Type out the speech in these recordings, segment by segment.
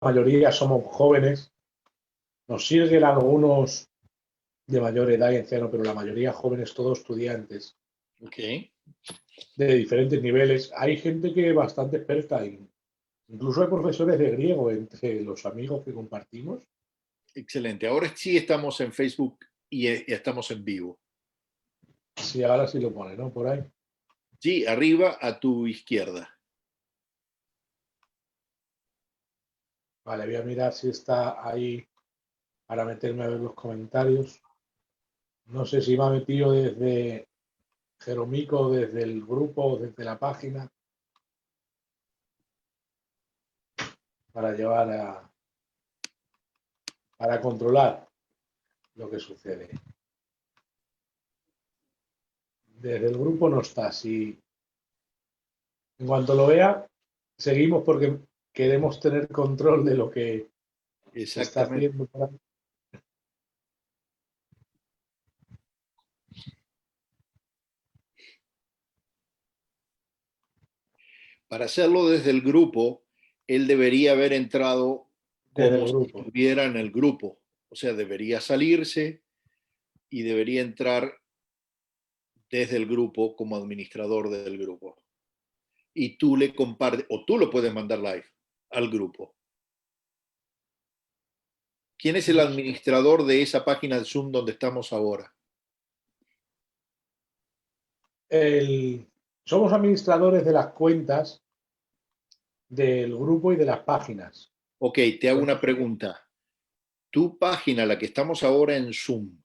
mayoría somos jóvenes, nos siguen algunos de mayor edad y ancianos, pero la mayoría jóvenes, todos estudiantes Okay. de diferentes niveles. Hay gente que es bastante experta, incluso hay profesores de griego entre los amigos que compartimos. Excelente. Ahora sí estamos en Facebook y estamos en vivo. Sí, ahora sí lo pone, ¿no? Por ahí. Sí, arriba a tu izquierda. Vale, voy a mirar si está ahí para meterme a ver los comentarios. No sé si me ha metido desde Jeromico, desde el grupo, desde la página, para llevar para controlar lo que sucede. Desde el grupo no está. Si en cuanto lo vea, seguimos porque queremos tener control de lo que se está Exactamente. haciendo por ahí. Para hacerlo desde el grupo, él debería haber entrado Desde como el si grupo. estuviera en el grupo. O sea, debería salirse y debería entrar desde el grupo como administrador del grupo. Y tú le compartes, o tú lo puedes mandar live al grupo. ¿Quién es el administrador de esa página de Zoom donde estamos ahora? Somos administradores de las cuentas del grupo y de las páginas. Ok, te hago una pregunta. Tu página, la que estamos ahora en Zoom,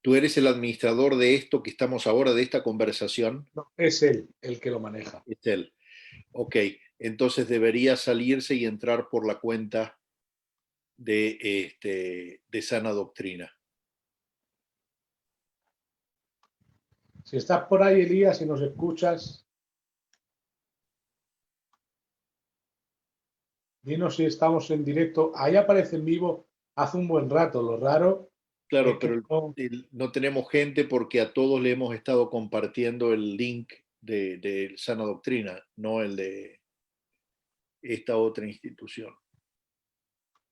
¿tú eres el administrador de esto que estamos ahora, de esta conversación? No, es él el que lo maneja. Es él. Ok, entonces debería salirse y entrar por la cuenta de Sana Doctrina. Si estás por ahí, Elías, si nos escuchas, dinos si estamos en directo. Ahí aparece en vivo hace un buen rato. Lo raro es Claro, que pero no, no tenemos gente porque a todos le hemos estado compartiendo el link de Sana Doctrina, no el de esta otra institución.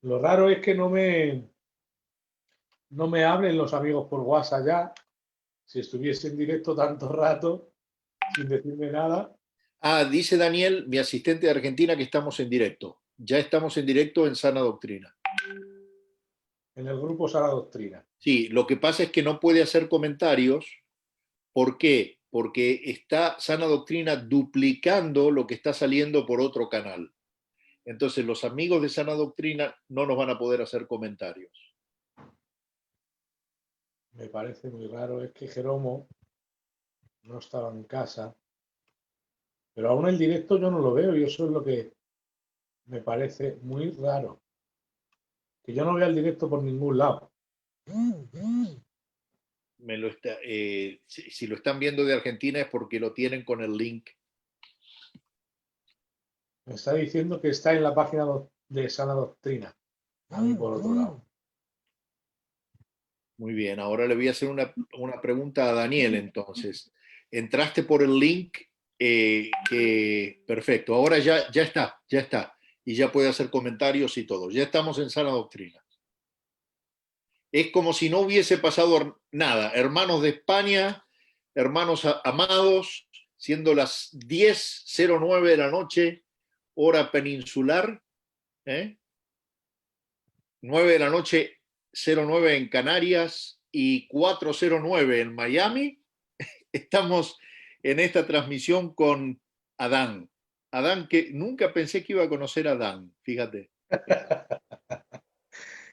lo raro es que no me hablen los amigos por WhatsApp ya. Si estuviese en directo tanto rato sin decirme nada. Ah, dice Daniel, mi asistente de Argentina, que estamos en directo. Ya estamos en directo en Sana Doctrina. En el grupo Sala Doctrina. Sí, lo que pasa es que no puede hacer comentarios. ¿Por qué? Porque está Sana Doctrina duplicando lo que está saliendo por otro canal. Entonces los amigos de Sana Doctrina no nos van a poder hacer comentarios. Me parece muy raro. Es que Jeromo no estaba en casa. Pero aún el directo yo no lo veo y eso es lo que me parece muy raro. Que yo no vea el directo por ningún lado. Si lo están viendo de Argentina es porque lo tienen con el link. Me está diciendo que está en la página de Sana Doctrina. A mí por otro lado. Muy bien, ahora le voy a hacer una pregunta a Daniel entonces. Entraste por el link, perfecto, ahora ya está. Y ya puede hacer comentarios y todo. Ya estamos en Sana Doctrina. Es como si no hubiese pasado nada. Hermanos de España, hermanos amados, siendo las 10:09 de la noche, hora peninsular, 9 de la noche, 09 en Canarias y 4:09 en Miami. Estamos en esta transmisión con Adán. Adán, que nunca pensé que iba a conocer a Adán, fíjate.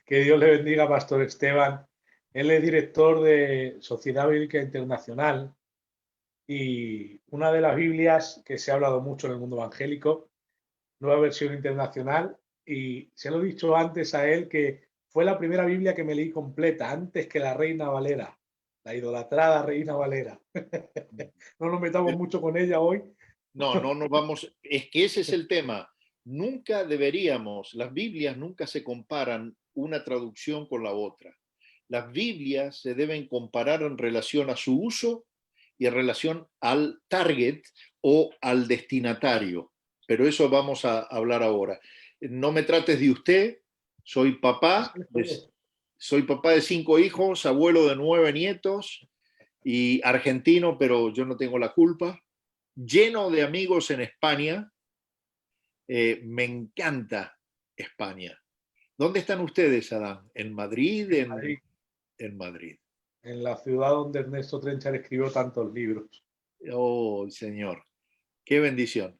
Que Dios le bendiga, Pastor Esteban. Él es director de Sociedad Bíblica Internacional y una de las Biblias que se ha hablado mucho en el mundo evangélico, nueva versión internacional, y se lo he dicho antes a él que fue la primera Biblia que me leí completa, antes que la Reina Valera, la idolatrada Reina Valera. No nos metamos mucho con ella hoy. No nos vamos, es que ese es el tema. Nunca deberíamos, las Biblias nunca se comparan una traducción con la otra. Las Biblias se deben comparar en relación a su uso y en relación al target o al destinatario. Pero eso vamos a hablar ahora. no me trates de usted, soy papá, soy papá de 5 hijos, abuelo de 9 nietos y argentino, pero yo no tengo la culpa, lleno de amigos en España. Me encanta España. ¿Dónde están ustedes, Adán? ¿En Madrid? Madrid, En Madrid. en la ciudad donde Ernesto Trenchar escribió tantos libros. Oh, señor, qué bendición.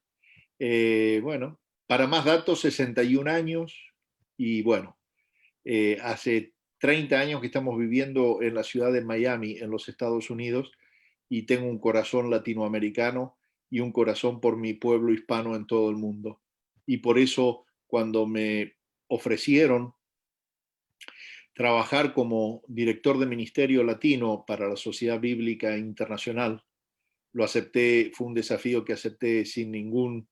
Bueno, para más datos, 61 años y bueno, hace 30 años que estamos viviendo en la ciudad de Miami, en los Estados Unidos, y tengo un corazón latinoamericano y un corazón por mi pueblo hispano en todo el mundo. Y por eso, cuando me ofrecieron trabajar como director de Ministerio Latino para la Sociedad Bíblica Internacional, lo acepté, fue un desafío que acepté sin ningún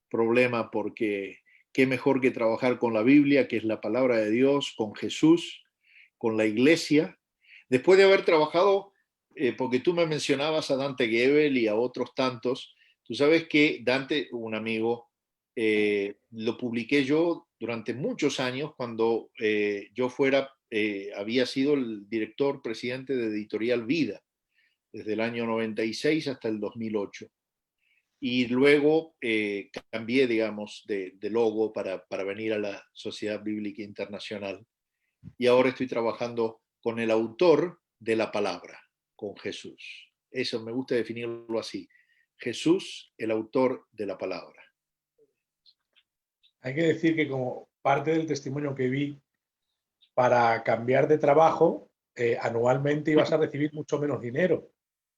problema porque qué mejor que trabajar con la Biblia, que es la palabra de Dios, con Jesús, con la iglesia. Después de haber trabajado, porque tú me mencionabas a Dante Gebel y a otros tantos, tú sabes que Dante, un amigo, lo publiqué yo durante muchos años cuando yo había sido el director presidente de Editorial Vida, desde el año 96 hasta el 2008. Y luego cambié, digamos, de logo para venir a la Sociedad Bíblica Internacional. Y ahora estoy trabajando con el autor de la palabra, con Jesús. Eso me gusta definirlo así. Jesús, el autor de la palabra. Hay que decir que como parte del testimonio que vi, para cambiar de trabajo, anualmente ibas a recibir mucho menos dinero.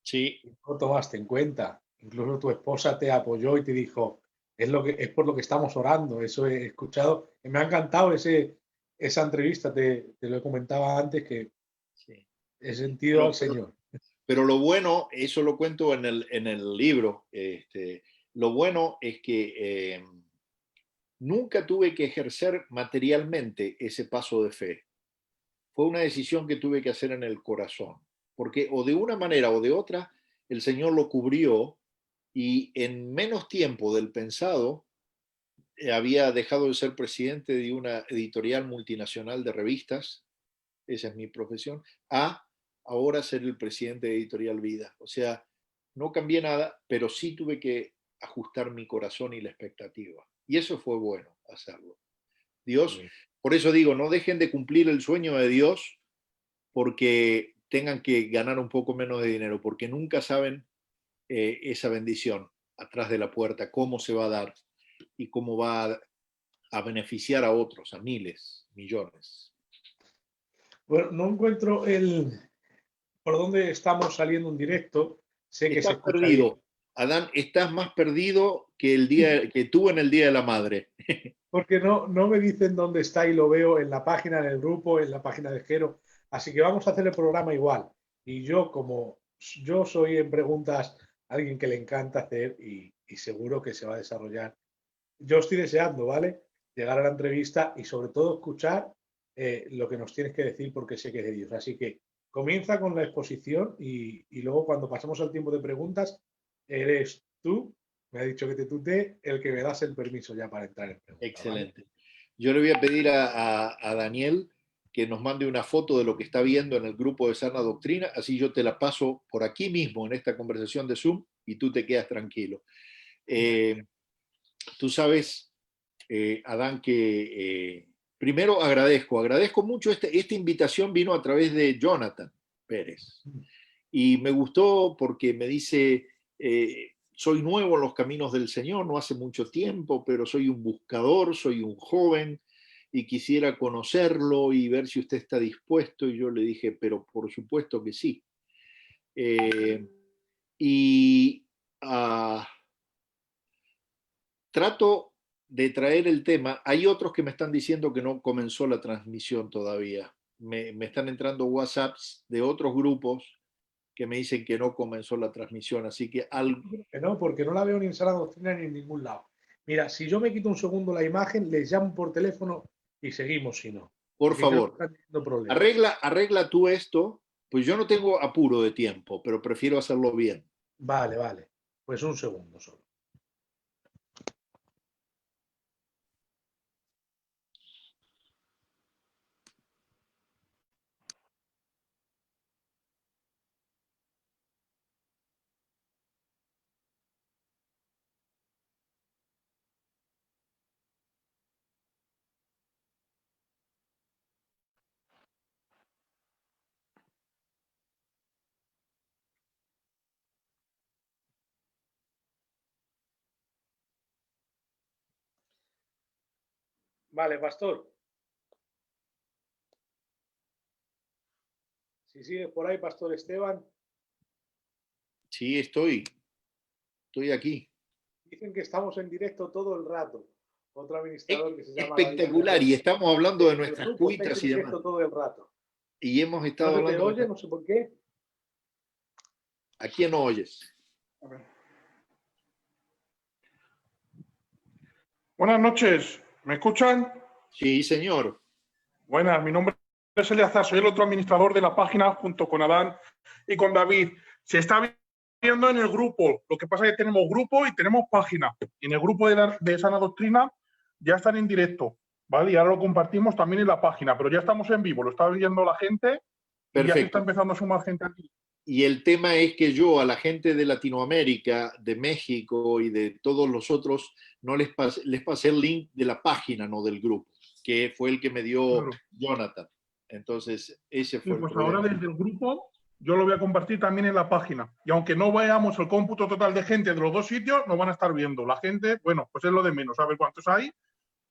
Sí. Y no lo tomaste en cuenta. Incluso tu esposa te apoyó y te dijo, es por lo que estamos orando. Eso he escuchado. Me ha encantado esa entrevista, te lo he comentado antes, que Sí. he sentido al Señor. Pero lo bueno, eso lo cuento en el libro, lo bueno es que nunca tuve que ejercer materialmente ese paso de fe. Fue una decisión que tuve que hacer en el corazón, porque o de una manera o de otra, el Señor lo cubrió y en menos tiempo del pensado había dejado de ser presidente de una editorial multinacional de revistas, esa es mi profesión, a ahora ser el presidente de Editorial Vida. O sea, no cambié nada, pero sí tuve que ajustar mi corazón y la expectativa. Y eso fue bueno hacerlo. Dios, por eso digo, no dejen de cumplir el sueño de Dios porque tengan que ganar un poco menos de dinero, porque nunca saben esa bendición atrás de la puerta, cómo se va a dar y cómo va a beneficiar a otros, a miles, millones. Bueno, no encuentro por dónde estamos saliendo en directo. Sé que se Estás escucha bien. perdido, Adán, estás más perdido que el día que tú en el Día de la Madre. Porque no me dicen dónde está y lo veo en la página, en el grupo, en la página de Jero. Así que vamos a hacer el programa igual. Y yo, como yo soy en preguntas alguien que le encanta hacer y seguro que se va a desarrollar. Yo estoy deseando, ¿vale? Llegar a la entrevista y sobre todo escuchar lo que nos tienes que decir porque sé que es de Dios. Así que comienza con la exposición y luego cuando pasemos al tiempo de preguntas, eres tú, me ha dicho que te tutee, el que me das el permiso ya para entrar en preguntas, ¿vale? Excelente. Yo le voy a pedir a Daniel que nos mande una foto de lo que está viendo en el grupo de Sana Doctrina, así yo te la paso por aquí mismo en esta conversación de Zoom y tú te quedas tranquilo. Tú sabes, Adán, que primero agradezco mucho esta invitación vino a través de Jonathan Pérez y me gustó porque me dice, soy nuevo en los caminos del Señor, no hace mucho tiempo, pero soy un buscador, soy un joven y quisiera conocerlo y ver si usted está dispuesto. Y yo le dije, pero por supuesto que sí. Y uh, trato de traer el tema. Hay otros que me están diciendo que no comenzó la transmisión todavía. Me están entrando WhatsApps de otros grupos que me dicen que no comenzó la transmisión, así que algo... Que no, porque no la veo ni en Sala Doctrina ni en ningún lado. Mira, si yo me quito un segundo la imagen, les llamo por teléfono y seguimos si no. Por Porque creo que favor, están teniendo problemas. arregla tú esto, pues yo no tengo apuro de tiempo, pero prefiero hacerlo bien. Vale, vale. Pues un segundo solo. Vale, pastor. Si sigue por ahí, pastor Esteban. Sí, estoy aquí. Dicen que estamos en directo todo el rato. Otro administrador que se llama David Espectacular, y Ferrer. estamos hablando de El nuestras grupo estáis cuitas en y demás. directo todo el rato. Y hemos No estado se te hablando de oye, no sé por qué. ¿A quién no oyes? A ver. Buenas noches, ¿me escuchan? Sí, señor. Buenas, mi nombre es Eleazar, soy el otro administrador de la página junto con Adán y con David. Se está viendo en el grupo, lo que pasa es que tenemos grupo y tenemos página. Y en el grupo de Sana Doctrina ya están en directo, ¿vale? Y ahora lo compartimos también en la página, pero ya estamos en vivo, lo está viendo la gente y ya se está Perfecto. empezando a sumar gente aquí. Y el tema es que yo a la gente de Latinoamérica, de México y de todos los otros, no les pasé el link de la página, no del grupo, que fue el que me dio Claro. Jonathan. Entonces, ese fue Sí, el pues problema. ahora desde el grupo yo lo voy a compartir también en la página. Y aunque no veamos el cómputo total de gente de los dos sitios, nos van a estar viendo. La gente, bueno, pues es lo de menos, saber cuántos hay,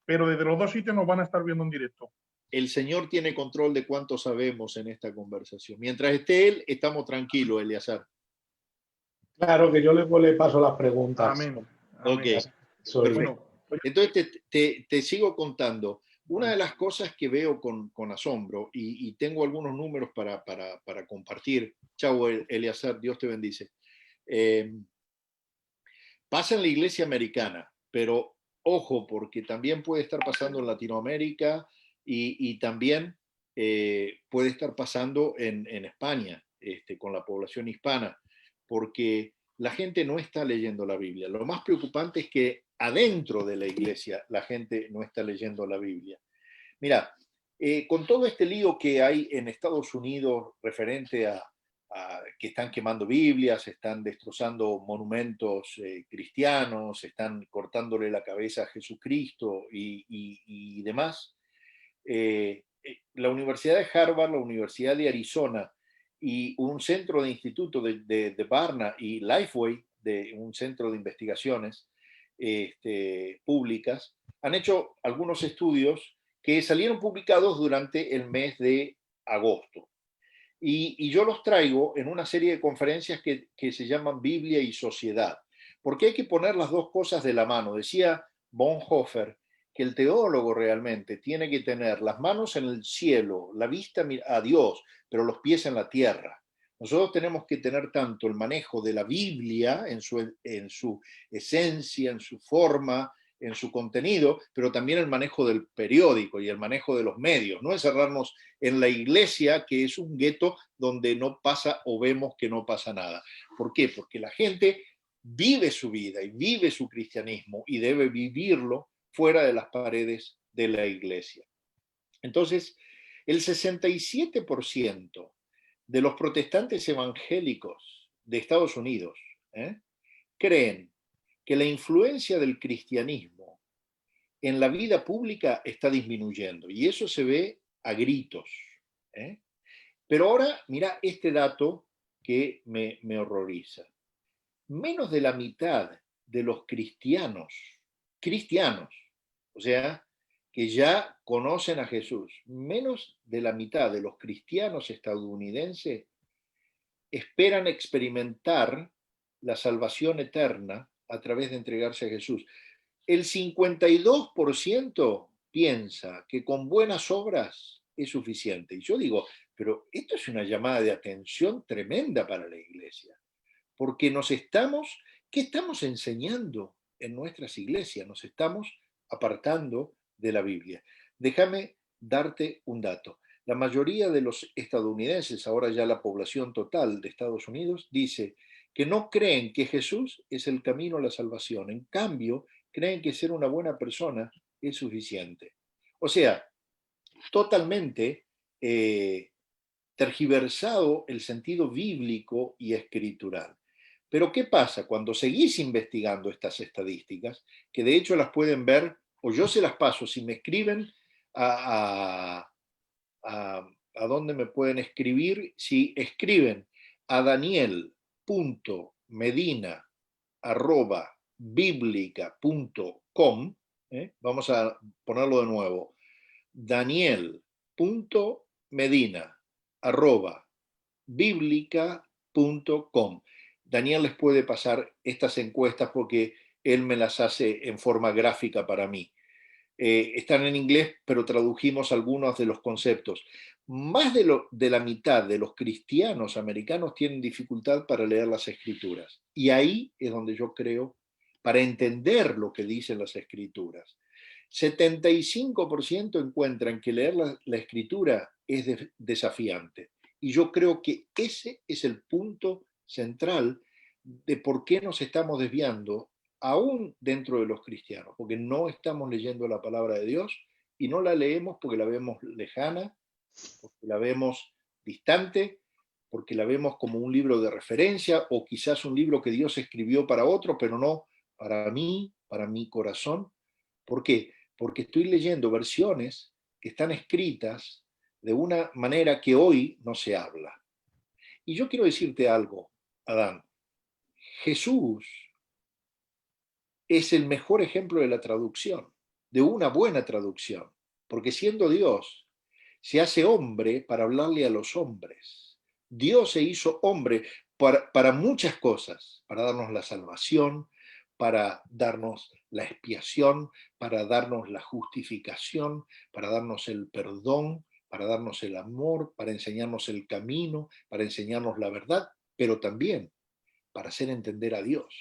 pero desde los dos sitios nos van a estar viendo en directo. El Señor tiene control de cuánto sabemos en esta conversación. Mientras esté Él, estamos tranquilos, Eleazar. Claro que yo le paso las preguntas. Amén. Ok, Amén. Soy. perfecto. Bueno, Entonces te sigo contando. Una de las cosas que veo con asombro, y tengo algunos números para compartir. Chau, Eleazar, Dios te bendice. Pasa en la iglesia americana, pero ojo, porque también puede estar pasando en Latinoamérica y también puede estar pasando en España, con la población hispana, porque la gente no está leyendo la Biblia. Lo más preocupante es que adentro de la iglesia la gente no está leyendo la Biblia. Mira, con todo este lío que hay en Estados Unidos referente a que están quemando Biblias, están destrozando monumentos cristianos, están cortándole la cabeza a Jesucristo y demás, la Universidad de Harvard, la Universidad de Arizona y un centro de instituto de Barna y Lifeway, de un centro de investigaciones públicas, han hecho algunos estudios que salieron publicados durante el mes de agosto. Y yo los traigo en una serie de conferencias que se llaman Biblia y Sociedad, porque hay que poner las dos cosas de la mano. Decía Bonhoeffer que el teólogo realmente tiene que tener las manos en el cielo, la vista a Dios, pero los pies en la tierra. Nosotros tenemos que tener tanto el manejo de la Biblia en su esencia, en su forma, en su contenido, pero también el manejo del periódico y el manejo de los medios. No encerrarnos en la iglesia, que es un gueto donde no pasa o vemos que no pasa nada. ¿Por qué? Porque la gente vive su vida y vive su cristianismo y debe vivirlo fuera de las paredes de la iglesia. Entonces, el 67% de los protestantes evangélicos de Estados Unidos creen que la influencia del cristianismo en la vida pública está disminuyendo y eso se ve a gritos. Pero ahora, mira este dato que me horroriza. Menos de la mitad de los cristianos, o sea, que ya conocen a Jesús, menos de la mitad de los cristianos estadounidenses esperan experimentar la salvación eterna a través de entregarse a Jesús. El 52% piensa que con buenas obras es suficiente. Y yo digo, pero esto es una llamada de atención tremenda para la iglesia, porque ¿qué estamos enseñando en nuestras iglesias? Nos estamos apartando de la Biblia. Déjame darte un dato. La mayoría de los estadounidenses, ahora ya la población total de Estados Unidos, dice que no creen que Jesús es el camino a la salvación. En cambio, creen que ser una buena persona es suficiente. O sea, totalmente tergiversado el sentido bíblico y escritural. Pero ¿qué pasa cuando seguís investigando estas estadísticas? Que de hecho las pueden ver, o yo se las paso, si me escriben a dónde me pueden escribir, si escriben a daniel.medina@biblica.com, Vamos a ponerlo de nuevo. daniel.medina@biblica.com. Daniel les puede pasar estas encuestas porque él me las hace en forma gráfica para mí. Están en inglés, pero tradujimos algunos de los conceptos. Más de la mitad de los cristianos americanos tienen dificultad para leer las escrituras. Y ahí es donde yo creo, para entender lo que dicen las escrituras, 75% encuentran que leer la escritura es desafiante. Y yo creo que ese es el punto central de por qué nos estamos desviando aún dentro de los cristianos, porque no estamos leyendo la palabra de Dios y no la leemos porque la vemos lejana, porque la vemos distante, porque la vemos como un libro de referencia o quizás un libro que Dios escribió para otro, pero no para mí, para mi corazón. ¿Por qué? Porque estoy leyendo versiones que están escritas de una manera que hoy no se habla. Y yo quiero decirte algo, Adán. Jesús es el mejor ejemplo de la traducción, de una buena traducción, porque siendo Dios, se hace hombre para hablarle a los hombres. Dios se hizo hombre para muchas cosas, para darnos la salvación, para darnos la expiación, para darnos la justificación, para darnos el perdón, para darnos el amor, para enseñarnos el camino, para enseñarnos la verdad, pero también para hacer entender a Dios.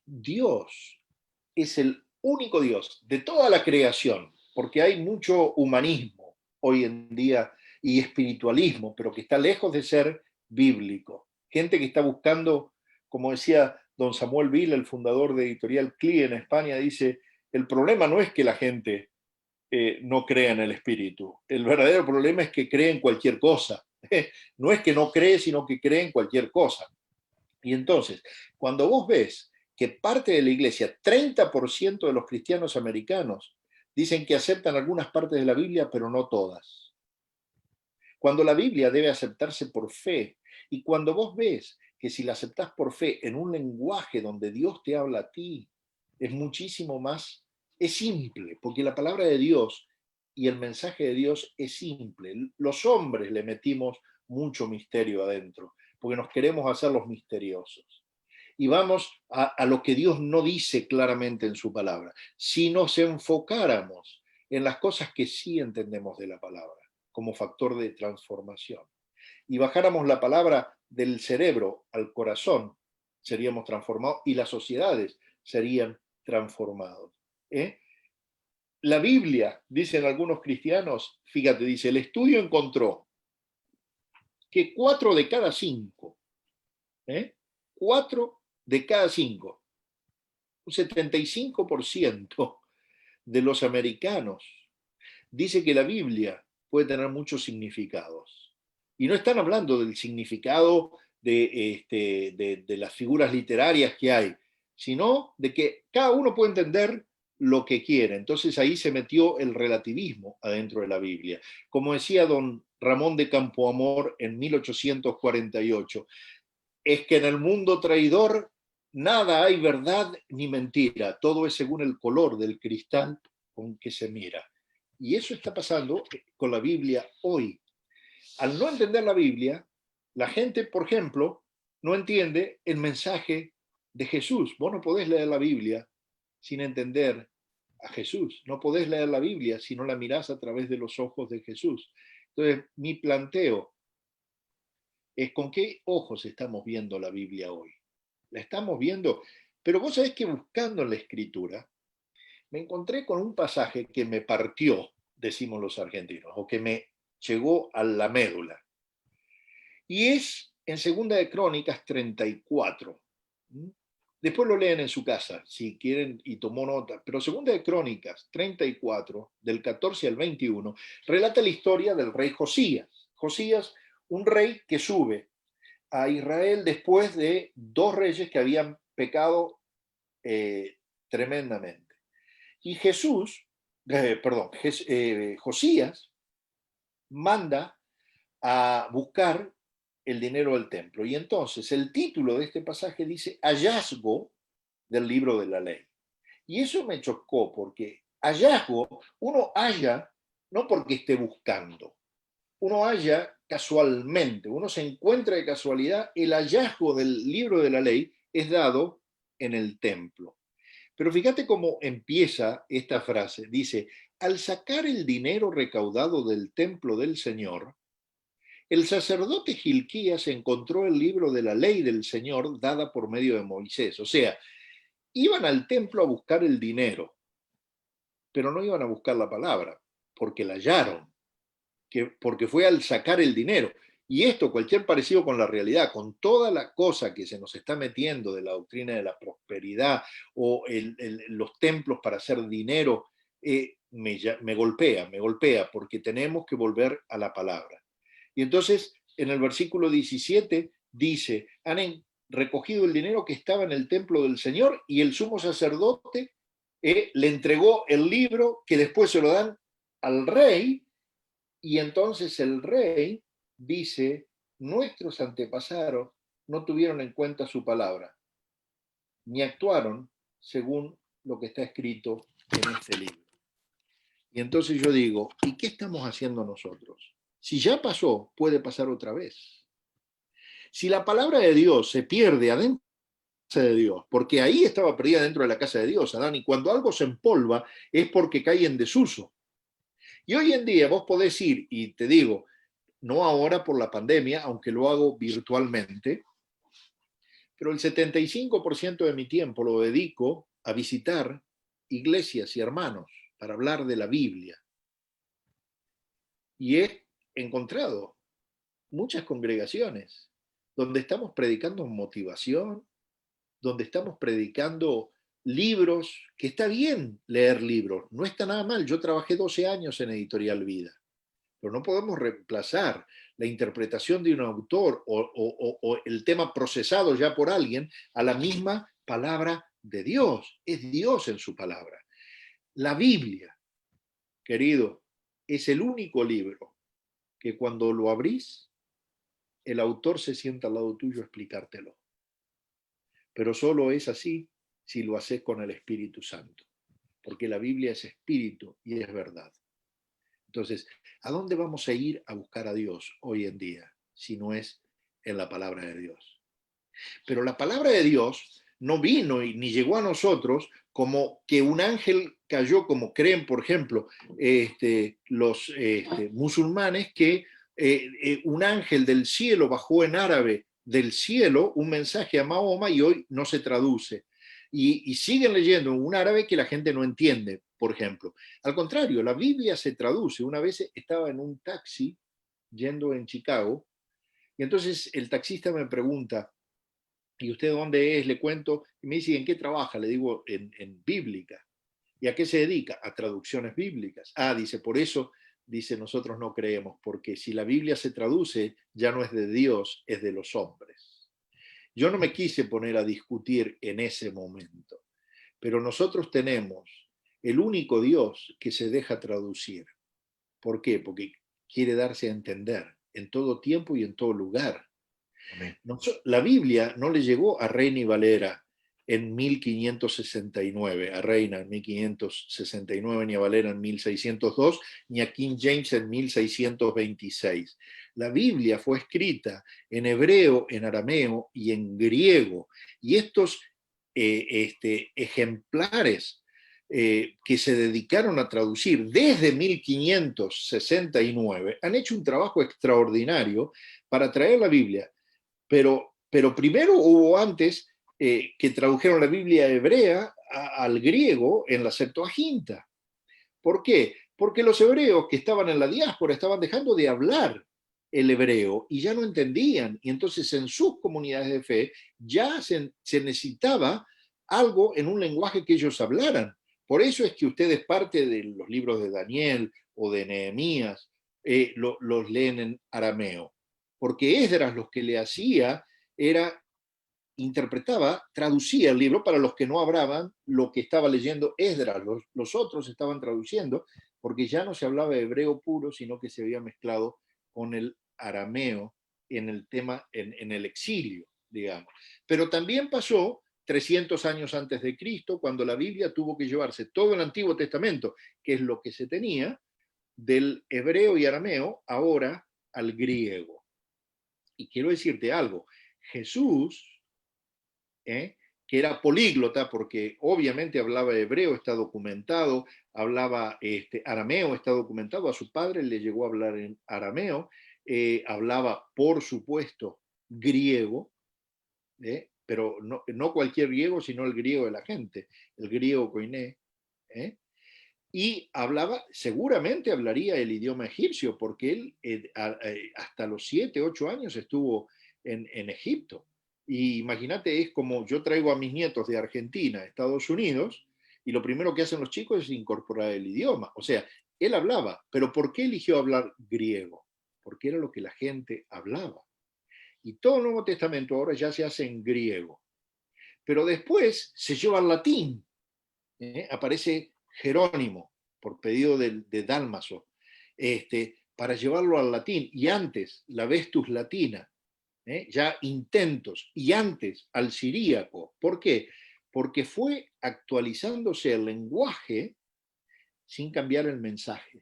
Dios es el único Dios de toda la creación, porque hay mucho humanismo hoy en día y espiritualismo, pero que está lejos de ser bíblico. Gente que está buscando, como decía don Samuel Vila, el fundador de Editorial CLI en España, dice, el problema no es que la gente no crea en el espíritu, el verdadero problema es que cree en cualquier cosa. No es que no cree, sino que cree en cualquier cosa. Y entonces, cuando vos ves que parte de la iglesia, 30% de los cristianos americanos, dicen que aceptan algunas partes de la Biblia, pero no todas. Cuando la Biblia debe aceptarse por fe, y cuando vos ves que si la aceptás por fe en un lenguaje donde Dios te habla a ti, es muchísimo más, es simple, porque la palabra de Dios y el mensaje de Dios es simple. Los hombres le metimos mucho misterio adentro, porque nos queremos hacer los misteriosos. Y vamos a lo que Dios no dice claramente en su palabra. Si nos enfocáramos en las cosas que sí entendemos de la palabra, como factor de transformación, y bajáramos la palabra del cerebro al corazón, seríamos transformados y las sociedades serían transformadas. La Biblia, dicen algunos cristianos, fíjate, dice, el estudio encontró que 4 de cada 5, 4 de cada 5, un 75% de los americanos dice que la Biblia puede tener muchos significados. Y no están hablando del significado de las figuras literarias que hay, sino de que cada uno puede entender lo que quiere. Entonces ahí se metió el relativismo adentro de la Biblia. Como decía don Ramón de Campoamor en 1848, es que en el mundo traidor nada hay verdad ni mentira, todo es según el color del cristal con que se mira. Y eso está pasando con la Biblia hoy. Al no entender la Biblia, la gente, por ejemplo, no entiende el mensaje de Jesús. Vos no podés leer la Biblia sin entender a Jesús. No podés leer la Biblia si no la mirás a través de los ojos de Jesús. Entonces, mi planteo es con qué ojos estamos viendo la Biblia hoy. La estamos viendo, pero vos sabés que buscando en la Escritura, me encontré con un pasaje que me partió, decimos los argentinos, o que me llegó a la médula. Y es en 2 de Crónicas 34. Después lo leen en su casa, si quieren, y tomó nota. Pero 2 de Crónicas 34, del 14 al 21, relata la historia del rey Josías. Josías, un rey que sube a Israel después de 2 reyes que habían pecado tremendamente. Y Josías manda a buscar el dinero del templo. Y entonces el título de este pasaje dice hallazgo del libro de la ley. Y eso me chocó porque hallazgo, uno halla no porque esté buscando, uno halla casualmente, uno se encuentra de casualidad, el hallazgo del libro de la ley es dado en el templo. Pero fíjate cómo empieza esta frase. Dice, al sacar el dinero recaudado del templo del Señor, el sacerdote Gilquías encontró el libro de la ley del Señor dada por medio de Moisés. O sea, iban al templo a buscar el dinero, pero no iban a buscar la palabra, porque la hallaron, porque fue al sacar el dinero. Y esto, cualquier parecido con la realidad, con toda la cosa que se nos está metiendo de la doctrina de la prosperidad o los templos para hacer dinero, me golpea, porque tenemos que volver a la palabra. Y entonces, en el versículo 17 dice, han recogido el dinero que estaba en el templo del Señor y el sumo sacerdote le entregó el libro que después se lo dan al rey. Y entonces el rey dice, nuestros antepasados no tuvieron en cuenta su palabra, ni actuaron según lo que está escrito en este libro. Y entonces yo digo, ¿y qué estamos haciendo nosotros? Si ya pasó, puede pasar otra vez. Si la palabra de Dios se pierde adentro de Dios, porque ahí estaba perdida dentro de la casa de Dios, Adán, y cuando algo se empolva es porque cae en desuso. Y hoy en día vos podés ir, y te digo, no ahora por la pandemia, aunque lo hago virtualmente, pero el 75% de mi tiempo lo dedico a visitar iglesias y hermanos para hablar de la Biblia. Y he encontrado muchas congregaciones donde estamos predicando motivación, donde estamos predicando libros, que está bien leer libros, no está nada mal. Yo trabajé 12 años en Editorial Vida, pero no podemos reemplazar la interpretación de un autor o el tema procesado ya por alguien a la misma palabra de Dios. Es Dios en su palabra. La Biblia, querido, es el único libro que cuando lo abrís, el autor se sienta al lado tuyo a explicártelo. Pero solo es así si lo haces con el Espíritu Santo, porque la Biblia es espíritu y es verdad. Entonces, ¿a dónde vamos a ir a buscar a Dios hoy en día si no es en la palabra de Dios? Pero la palabra de Dios no vino y ni llegó a nosotros como que un ángel cayó, como creen, por ejemplo, los musulmanes, que un ángel del cielo bajó en árabe del cielo un mensaje a Mahoma y hoy no se traduce. Y siguen leyendo en un árabe que la gente no entiende, por ejemplo. Al contrario, la Biblia se traduce. Una vez estaba en un taxi yendo en Chicago y entonces el taxista me pregunta, ¿y usted dónde es? Le cuento, y me dice, ¿en qué trabaja? Le digo, en bíblica. ¿Y a qué se dedica? A traducciones bíblicas. Ah, dice, por eso, dice, nosotros no creemos, porque si la Biblia se traduce, ya no es de Dios, es de los hombres. Yo no me quise poner a discutir en ese momento, pero nosotros tenemos el único Dios que se deja traducir. ¿Por qué? Porque quiere darse a entender en todo tiempo y en todo lugar. Amén. La Biblia no le llegó a Reina y Valera en 1569, a Reina en 1569, ni a Valera en 1602, ni a King James en 1626. La Biblia fue escrita en hebreo, en arameo y en griego. Y estos ejemplares que se dedicaron a traducir desde 1569 han hecho un trabajo extraordinario para traer la Biblia. Pero primero hubo antes que tradujeron la Biblia hebrea al griego en la Septuaginta. ¿Por qué? Porque los hebreos que estaban en la diáspora estaban dejando de hablar el hebreo y ya no entendían. Y entonces en sus comunidades de fe ya se necesitaba algo en un lenguaje que ellos hablaran. Por eso es que ustedes parte de los libros de Daniel o de Nehemías los leen en arameo. Porque Esdras lo que le hacía era, interpretaba, traducía el libro para los que no hablaban lo que estaba leyendo Esdras. Los otros estaban traduciendo porque ya no se hablaba hebreo puro, sino que se había mezclado con el arameo en el tema, en el exilio, digamos. Pero también pasó 300 años antes de Cristo, cuando la Biblia tuvo que llevarse todo el Antiguo Testamento, que es lo que se tenía, del hebreo y arameo, ahora al griego. Y quiero decirte algo, Jesús, que era políglota, porque obviamente hablaba hebreo, está documentado, hablaba arameo, está documentado, a su padre le llegó a hablar en arameo, hablaba, por supuesto, griego, pero no cualquier griego, sino el griego de la gente, el griego koiné, y hablaba, seguramente hablaría el idioma egipcio, porque él hasta los 7, 8 años estuvo en Egipto. Y imagínate, es como yo traigo a mis nietos de Argentina a Estados Unidos, y lo primero que hacen los chicos es incorporar el idioma. O sea, él hablaba, pero ¿por qué eligió hablar griego? Porque era lo que la gente hablaba. Y todo el Nuevo Testamento ahora ya se hace en griego. Pero después se lleva al latín. Aparece Jerónimo, por pedido de Dálmaso, para llevarlo al latín. Y antes, la Vestus Latina, ya intentos, y antes al siríaco. ¿Por qué? Porque fue actualizándose el lenguaje sin cambiar el mensaje.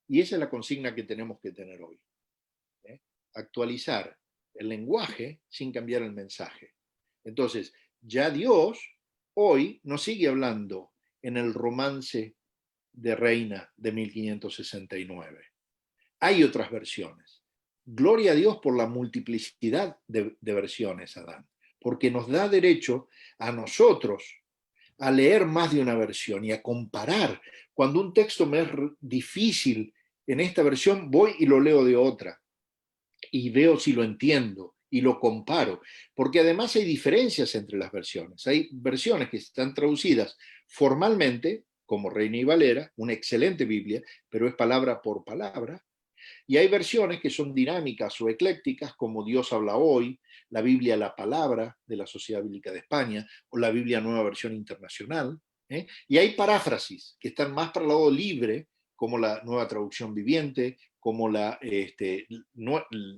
Y esa es la consigna que tenemos que tener hoy. Actualizar el lenguaje sin cambiar el mensaje. Entonces, ya Dios hoy nos sigue hablando en el romance de Reina de 1569. Hay otras versiones. Gloria a Dios por la multiplicidad de versiones, Adán, porque nos da derecho a nosotros a leer más de una versión y a comparar. Cuando un texto me es difícil en esta versión, voy y lo leo de otra y veo si lo entiendo y lo comparo, porque además hay diferencias entre las versiones. Hay versiones que están traducidas formalmente, como Reina y Valera, una excelente Biblia, pero es palabra por palabra, y hay versiones que son dinámicas o eclécticas, como Dios habla hoy, la Biblia La Palabra de la Sociedad Bíblica de España, o la Biblia Nueva Versión Internacional, y hay paráfrasis que están más para el lado libre, como la Nueva Traducción Viviente, como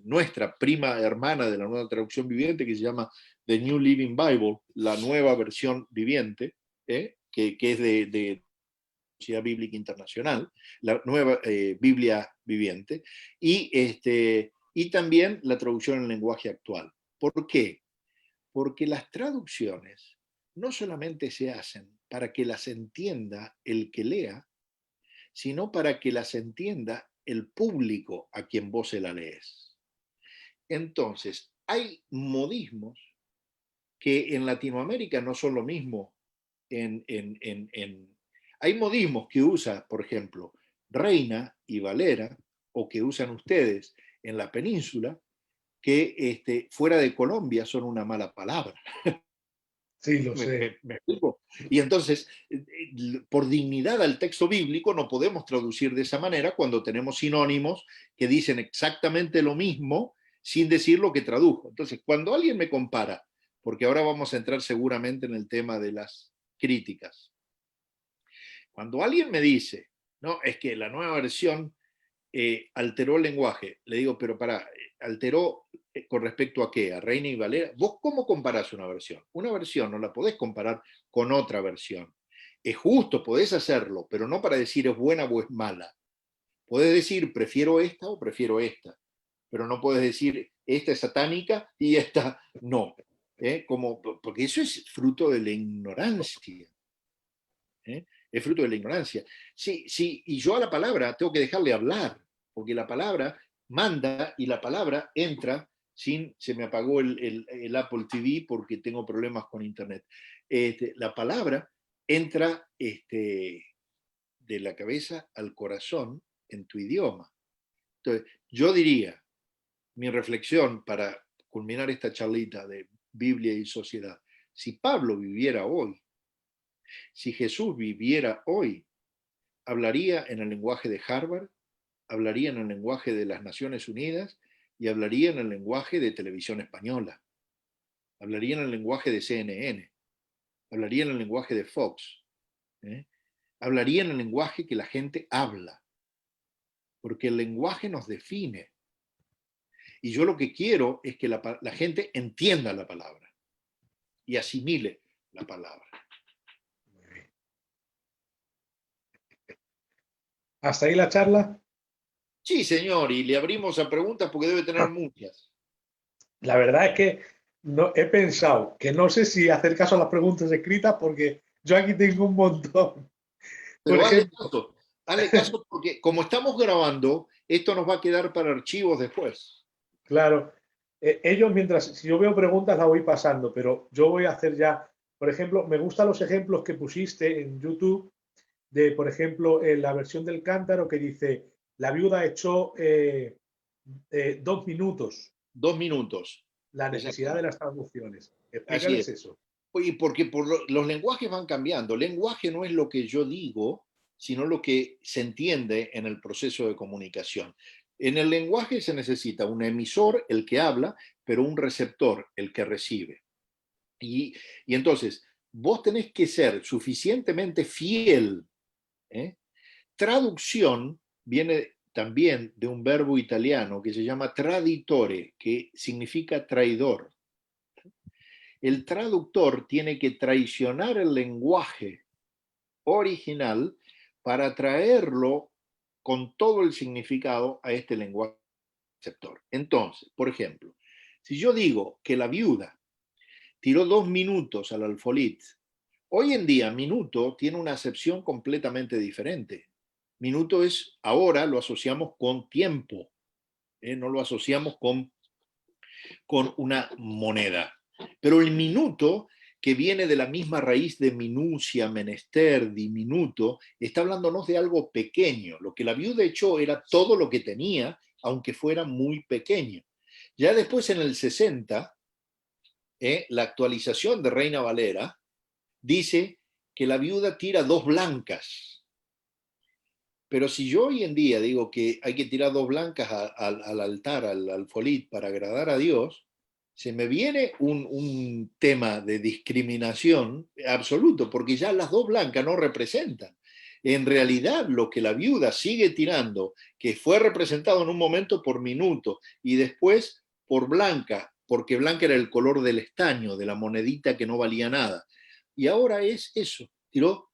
nuestra prima hermana de la Nueva Traducción Viviente, que se llama The New Living Bible, la Nueva Versión Viviente, que es de Sociedad Bíblica Internacional, la Nueva Biblia Viviente, y también la traducción en lenguaje actual. ¿Por qué? Porque las traducciones no solamente se hacen para que las entienda el que lea, sino para que las entienda el público a quien vos se la lees. Entonces, hay modismos que en Latinoamérica no son lo mismo. Hay modismos que usa, por ejemplo, Reina y Valera, o que usan ustedes en la península, que fuera de Colombia son una mala palabra. Sí, lo sé. ¿Me explico? Y entonces, por dignidad al texto bíblico, no podemos traducir de esa manera cuando tenemos sinónimos que dicen exactamente lo mismo sin decir lo que tradujo. Entonces, cuando alguien me compara, porque ahora vamos a entrar seguramente en el tema de las críticas, cuando alguien me dice, no, es que la nueva versión alteró el lenguaje, le digo, pero alteró con respecto a qué, a Reina y Valera. ¿Vos cómo comparás una versión? Una versión no la podés comparar con otra versión. Es justo, podés hacerlo, pero no para decir es buena o es mala. Podés decir prefiero esta o prefiero esta, pero no podés decir esta es satánica y esta no. Porque eso es fruto de la ignorancia. Es fruto de la ignorancia. Sí, sí, y yo a la palabra tengo que dejarle hablar, porque la palabra manda y la palabra entra se me apagó el Apple TV porque tengo problemas con internet. La palabra entra de la cabeza al corazón en tu idioma. Entonces, yo diría, mi reflexión para culminar esta charlita de Biblia y sociedad, si Pablo viviera hoy, si Jesús viviera hoy, hablaría en el lenguaje de Harvard, hablaría en el lenguaje de las Naciones Unidas y hablaría en el lenguaje de Televisión Española, hablaría en el lenguaje de CNN, hablaría en el lenguaje de Fox, hablaría en el lenguaje que la gente habla, porque el lenguaje nos define. Y yo lo que quiero es que la gente entienda la palabra. y asimile la palabra. ¿Hasta ahí la charla? Sí, señor, y le abrimos a preguntas porque debe tener muchas. La verdad es que no, he pensado que no sé si hacer caso a las preguntas escritas porque yo aquí tengo un montón. Por Pero ejemplo, hazle caso porque como estamos grabando, esto nos va a quedar para archivos después. claro, ellos mientras, si yo veo preguntas las voy pasando, pero yo voy a hacer ya, por ejemplo, me gustan los ejemplos que pusiste en YouTube de, por ejemplo, en la versión del cántaro que dice, la viuda echó 2 minutos, 2 minutos. la necesidad de Exactamente. las traducciones. Así Explícales es. eso. Y porque los lenguajes van cambiando. Lenguaje no es lo que yo digo, sino lo que se entiende en el proceso de comunicación. En el lenguaje se necesita un emisor, el que habla, pero un receptor, el que recibe. Y entonces, vos tenés que ser suficientemente fiel. ¿Eh? Traducción viene también de un verbo italiano que se llama traditore, que significa traidor. El traductor tiene que traicionar el lenguaje original para traerlo con todo el significado a este lenguaje receptor. Entonces, por ejemplo, si yo digo que la viuda tiró 2 minutos al alfolí, hoy en día minuto tiene una acepción completamente diferente. Minuto es, ahora lo asociamos con tiempo, no lo asociamos con una moneda. Pero el minuto, que viene de la misma raíz de minucia, menester, diminuto, está hablándonos de algo pequeño. Lo que la viuda echó era todo lo que tenía, aunque fuera muy pequeño. Ya después en el 60, la actualización de Reina Valera dice que la viuda tira 2 blancas. Pero si yo hoy en día digo que hay que tirar 2 blancas al altar, al alfolí, para agradar a Dios, se me viene un tema de discriminación absoluto, porque ya las 2 blancas no representan. En realidad, lo que la viuda sigue tirando, que fue representado en un momento por minuto y después por blanca, porque blanca era el color del estaño, de la monedita que no valía nada. Y ahora es eso, tiró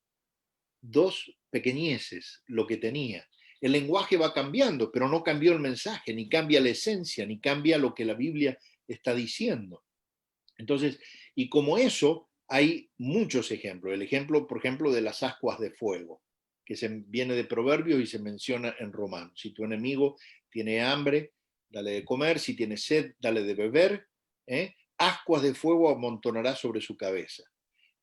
2 pequeñeces lo que tenía. El lenguaje va cambiando, pero no cambió el mensaje, ni cambia la esencia, ni cambia lo que la Biblia está diciendo. Entonces, y como eso, hay muchos ejemplos. El ejemplo, por ejemplo, de las ascuas de fuego, que viene de Proverbios y se menciona en Romanos. Si tu enemigo tiene hambre, dale de comer. Si tiene sed, dale de beber. Ascuas de fuego amontonará sobre su cabeza.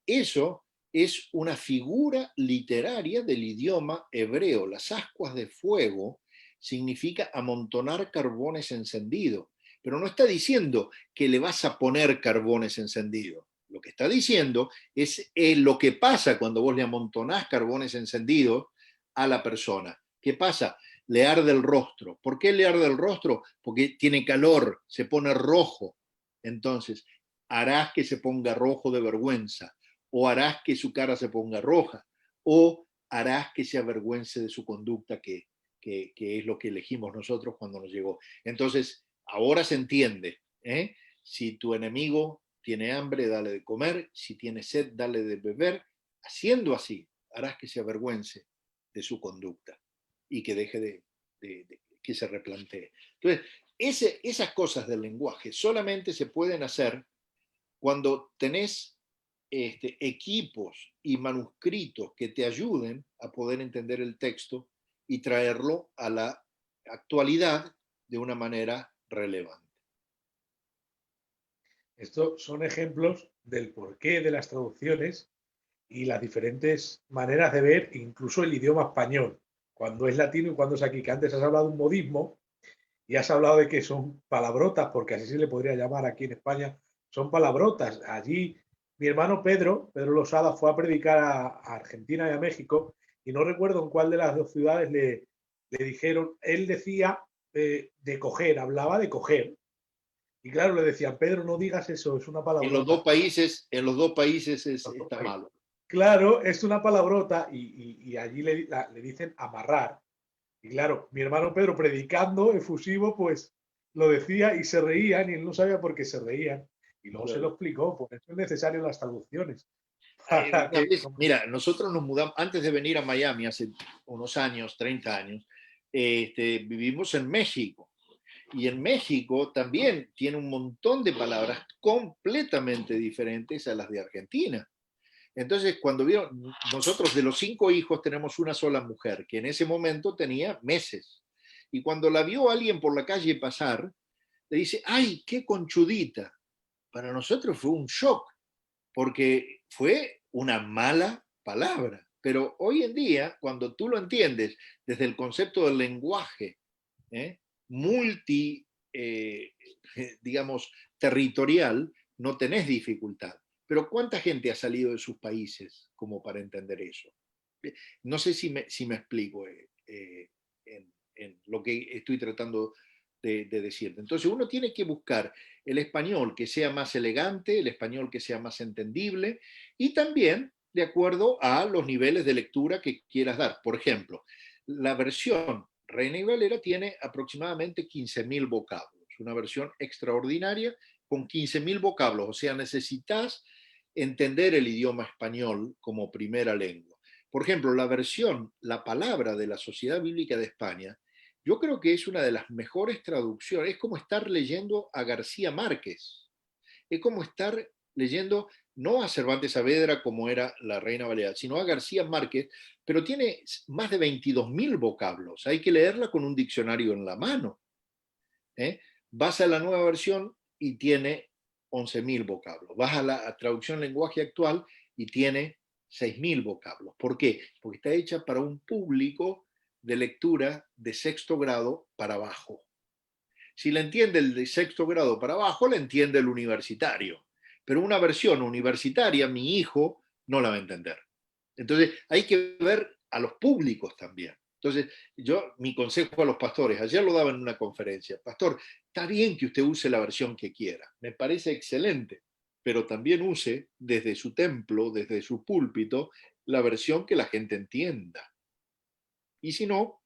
Eso es una figura literaria del idioma hebreo. Las ascuas de fuego significa amontonar carbones encendidos, pero no está diciendo que le vas a poner carbones encendidos. Lo que está diciendo es lo que pasa cuando vos le amontonás carbones encendidos a la persona. ¿Qué pasa? Le arde el rostro. ¿Por qué le arde el rostro? Porque tiene calor, se pone rojo. Entonces, harás que se ponga rojo de vergüenza, o harás que su cara se ponga roja, o harás que se avergüence de su conducta, que es lo que elegimos nosotros cuando nos llegó. Entonces, ahora se entiende, si tu enemigo tiene hambre, dale de comer, si tiene sed, dale de beber. Haciendo así, harás que se avergüence de su conducta y que deje de que se replantee. Entonces, esas cosas del lenguaje solamente se pueden hacer cuando tenés equipos y manuscritos que te ayuden a poder entender el texto y traerlo a la actualidad de una manera relevante. Estos son ejemplos del porqué de las traducciones y las diferentes maneras de ver incluso el idioma español, cuando es latino y cuando es aquí, que antes has hablado de un modismo y has hablado de que son palabrotas, porque así se le podría llamar aquí en España, son palabrotas. Allí mi hermano Pedro Losada fue a predicar a Argentina y a México y no recuerdo en cuál de las 2 ciudades le dijeron, él decía de coger, hablaba de coger. Y claro, le decían, Pedro, no digas eso, es una En los dos palabrota. países, está malo. Claro, es una palabrota y allí le dicen amarrar. Y claro, mi hermano Pedro predicando efusivo, pues lo decía y se reían y él no sabía por qué se reían. Y luego se lo explicó, por eso es necesario las traducciones. Mira, nosotros nos mudamos, antes de venir a Miami, hace unos años, 30 años, vivimos en México. Y en México también tiene un montón de palabras completamente diferentes a las de Argentina. Entonces, cuando vieron, nosotros de los 5 hijos tenemos una sola mujer, que en ese momento tenía meses. Y cuando la vio alguien por la calle pasar, le dice, ¡ay, qué conchudita! Para nosotros fue un shock, porque fue una mala palabra. Pero hoy en día, cuando tú lo entiendes desde el concepto del lenguaje, ¿eh? multi, digamos, territorial, no tenés dificultad. Pero ¿cuánta gente ha salido de sus países como para entender eso? No sé si me explico en lo que estoy tratando de decirte. Entonces uno tiene que buscar el español que sea más elegante, el español que sea más entendible y también de acuerdo a los niveles de lectura que quieras dar. Por ejemplo, la versión Reina y Valera tiene aproximadamente 15.000 vocablos, una versión extraordinaria con 15.000 vocablos, o sea, necesitas entender el idioma español como primera lengua. Por ejemplo, la versión, la palabra de la Sociedad Bíblica de España, yo creo que es una de las mejores traducciones, es como estar leyendo a García Márquez, es como estar leyendo no a Cervantes Saavedra como era la Reina Valera, sino a García Márquez, pero tiene más de 22.000 vocablos, hay que leerla con un diccionario en la mano. Vas a la nueva versión y tiene 11.000 vocablos, vas a la traducción lenguaje actual y tiene 6.000 vocablos. ¿Por qué? Porque está hecha para un público de lectura de 6º grado para abajo. Si la entiende el de 6º grado para abajo, la entiende el universitario. Pero una versión universitaria, mi hijo no la va a entender. Entonces, hay que ver a los públicos también. Entonces, mi consejo a los pastores, ayer lo daba en una conferencia, pastor, está bien que usted use la versión que quiera, me parece excelente, pero también use desde su templo, desde su púlpito, la versión que la gente entienda. Y si no,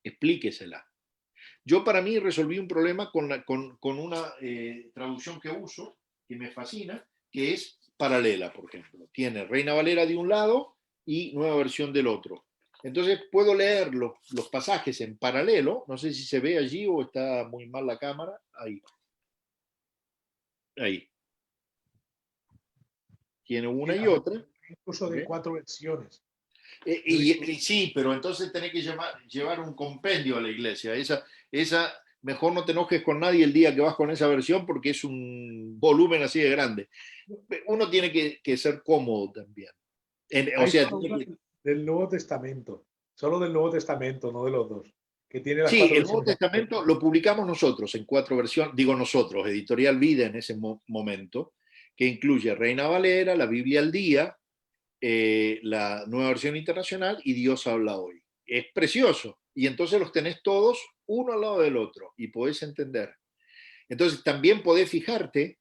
explíquesela. Yo para mí resolví un problema con una traducción que uso, que me fascina, que es paralela, por ejemplo. Tiene Reina Valera de un lado y Nueva Versión del otro. Entonces puedo leer los pasajes en paralelo, no sé si se ve allí o está muy mal la cámara, ahí. Ahí. Tiene una y otra. Incluso de 4 versiones. Sí, pero entonces tenés que llevar un compendio a la iglesia. Esa, mejor no te enojes con nadie el día que vas con esa versión porque es un volumen así de grande. Uno tiene que ser cómodo también. O sea, del Nuevo Testamento, solo del Nuevo Testamento, no de los dos. Que tiene las sí, 4 el Nuevo versiones. Testamento lo publicamos nosotros en 4 versiones, digo nosotros, Editorial Vida en ese momento, que incluye Reina Valera, la Biblia al Día, la Nueva Versión Internacional y Dios habla hoy. Es precioso. Y entonces los tenés todos uno al lado del otro y podés entender. Entonces también podés fijarte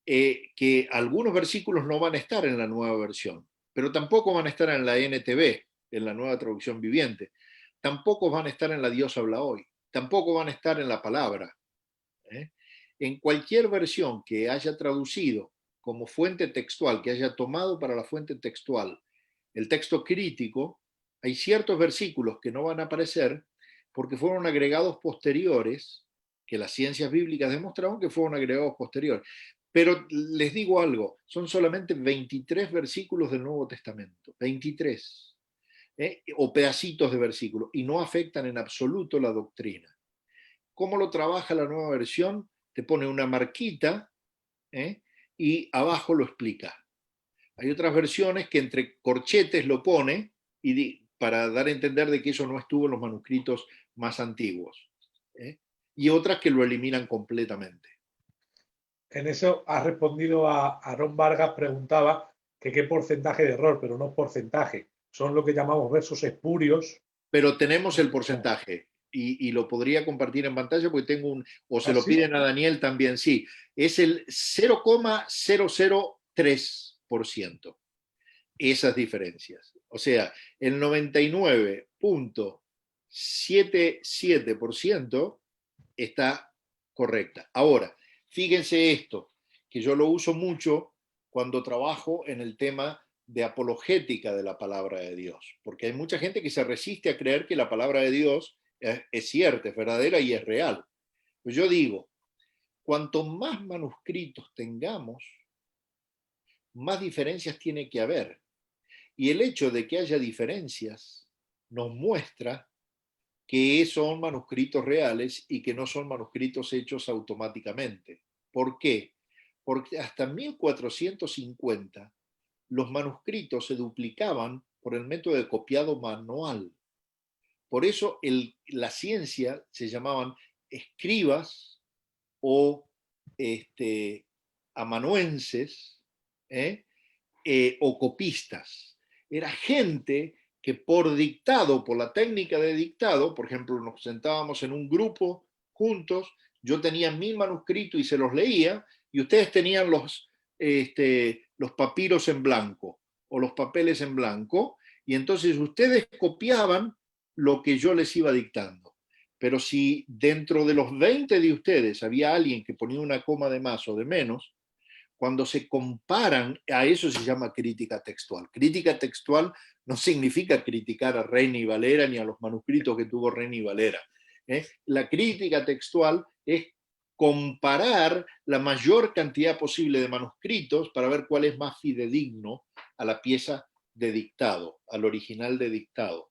que algunos versículos no van a estar en la nueva versión, pero tampoco van a estar en la NTV, en la nueva traducción viviente. Tampoco van a estar en la Dios habla hoy. Tampoco van a estar en la palabra. En cualquier versión que haya traducido como fuente textual, que haya tomado para la fuente textual el texto crítico, hay ciertos versículos que no van a aparecer porque fueron agregados posteriores, que las ciencias bíblicas demostraron que fueron agregados posteriores. Pero les digo algo, son solamente 23 versículos del Nuevo Testamento, 23, o pedacitos de versículos, y no afectan en absoluto la doctrina. ¿Cómo lo trabaja la nueva versión? Te pone una marquita y abajo lo explica. Hay otras versiones que entre corchetes lo pone para dar a entender de que eso no estuvo en los manuscritos más antiguos. Y otras que lo eliminan completamente. En eso ha respondido a Aaron Vargas, preguntaba que qué porcentaje de error, pero no porcentaje. Son lo que llamamos versos espurios. Pero tenemos el porcentaje. Y lo podría compartir en pantalla porque tengo o se lo ¿sí? piden a Daniel también, sí. Es el 0,003%. Esas diferencias. O sea, el 99,77% está correcta. Ahora, fíjense esto, que yo lo uso mucho cuando trabajo en el tema de apologética de la palabra de Dios, porque hay mucha gente que se resiste a creer que la palabra de Dios es cierta, es verdadera y es real. Pues yo digo, cuanto más manuscritos tengamos, más diferencias tiene que haber. Y el hecho de que haya diferencias nos muestra que son manuscritos reales y que no son manuscritos hechos automáticamente. ¿Por qué? Porque hasta 1450 los manuscritos se duplicaban por el método de copiado manual. Por eso la ciencia se llamaban escribas o amanuenses, o copistas. Era gente que por dictado, por la técnica de dictado, por ejemplo, nos sentábamos en un grupo juntos, yo tenía 1000 manuscritos y se los leía, y ustedes tenían los papiros en blanco o los papeles en blanco, y entonces ustedes copiaban lo que yo les iba dictando. Pero si dentro de los 20 de ustedes había alguien que ponía una coma de más o de menos, cuando se comparan, a eso se llama crítica textual. Crítica textual no significa criticar a Reina y Valera ni a los manuscritos que tuvo Reina y Valera. La crítica textual es comparar la mayor cantidad posible de manuscritos para ver cuál es más fidedigno a la pieza de dictado, al original de dictado.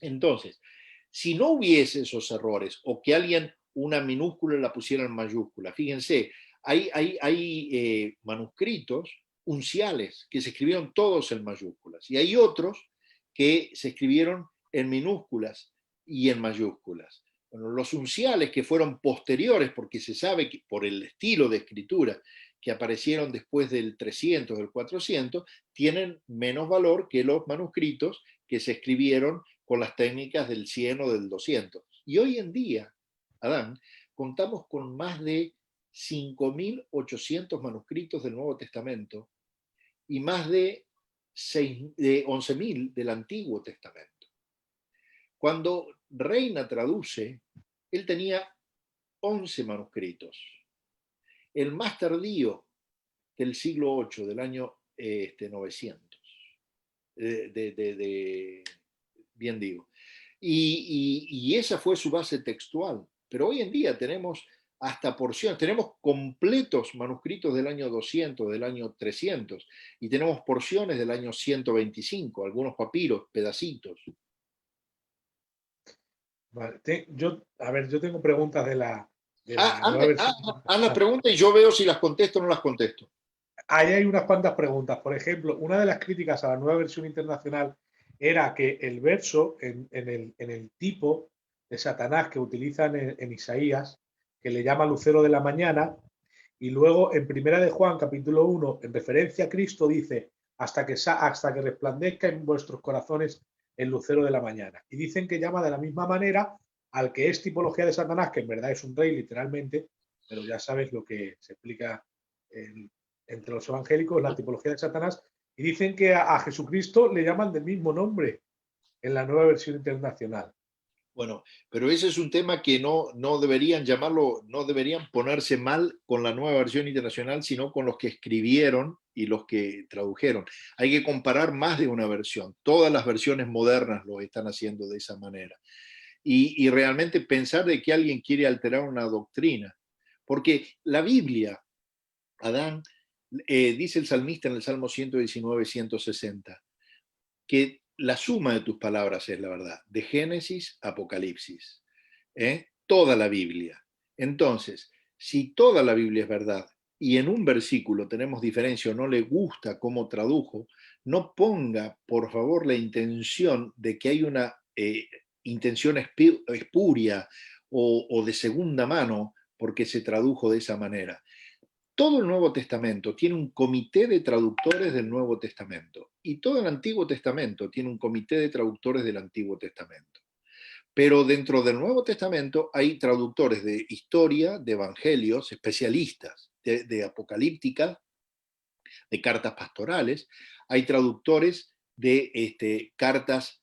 Entonces, si no hubiese esos errores o que alguien una minúscula la pusiera en mayúscula, fíjense, hay manuscritos unciales que se escribieron todos en mayúsculas y hay otros que se escribieron en minúsculas y en mayúsculas. Bueno, los unciales que fueron posteriores, porque se sabe que por el estilo de escritura que aparecieron después del 300, del 400, tienen menos valor que los manuscritos que se escribieron con las técnicas del 100 o del 200. Y hoy en día, Adán, contamos con más de 5.800 manuscritos del Nuevo Testamento y más de 11.000 del Antiguo Testamento. Cuando Reina traduce, él tenía 11 manuscritos. El más tardío del siglo VIII, del año 900. Bien digo. Y esa fue su base textual. Pero hoy en día tenemos hasta porciones, tenemos completos manuscritos del año 200, del año 300, y tenemos porciones del año 125, algunos papiros, pedacitos. Vale. Yo tengo preguntas de la nueva versión. Haz las preguntas y yo veo si las contesto o no las contesto. Ahí hay unas cuantas preguntas. Por ejemplo, una de las críticas a la nueva versión internacional era que el verso en el tipo de Satanás que utilizan en Isaías, que le llama lucero de la mañana, y luego en Primera de Juan, capítulo 1, en referencia a Cristo, dice hasta que resplandezca en vuestros corazones el lucero de la mañana. Y dicen que llama de la misma manera al que es tipología de Satanás, que en verdad es un rey literalmente, pero ya sabes lo que se explica entre los evangélicos, la tipología de Satanás, y dicen que a Jesucristo le llaman del mismo nombre en la nueva versión internacional. Bueno, pero ese es un tema que no deberían llamarlo, no deberían ponerse mal con la nueva versión internacional, sino con los que escribieron y los que tradujeron. Hay que comparar más de una versión. Todas las versiones modernas lo están haciendo de esa manera. Y realmente pensar de que alguien quiere alterar una doctrina. Porque la Biblia, Adán, dice el salmista en el Salmo 119, 160, que la suma de tus palabras es la verdad, de Génesis a Apocalipsis, toda la Biblia. Entonces, si toda la Biblia es verdad y en un versículo tenemos diferencia o no le gusta cómo tradujo, no ponga, por favor, la intención de que hay una intención espuria o de segunda mano porque se tradujo de esa manera. Todo el Nuevo Testamento tiene un comité de traductores del Nuevo Testamento y todo el Antiguo Testamento tiene un comité de traductores del Antiguo Testamento. Pero dentro del Nuevo Testamento hay traductores de historia, de evangelios, especialistas de apocalíptica, de cartas pastorales, hay traductores de cartas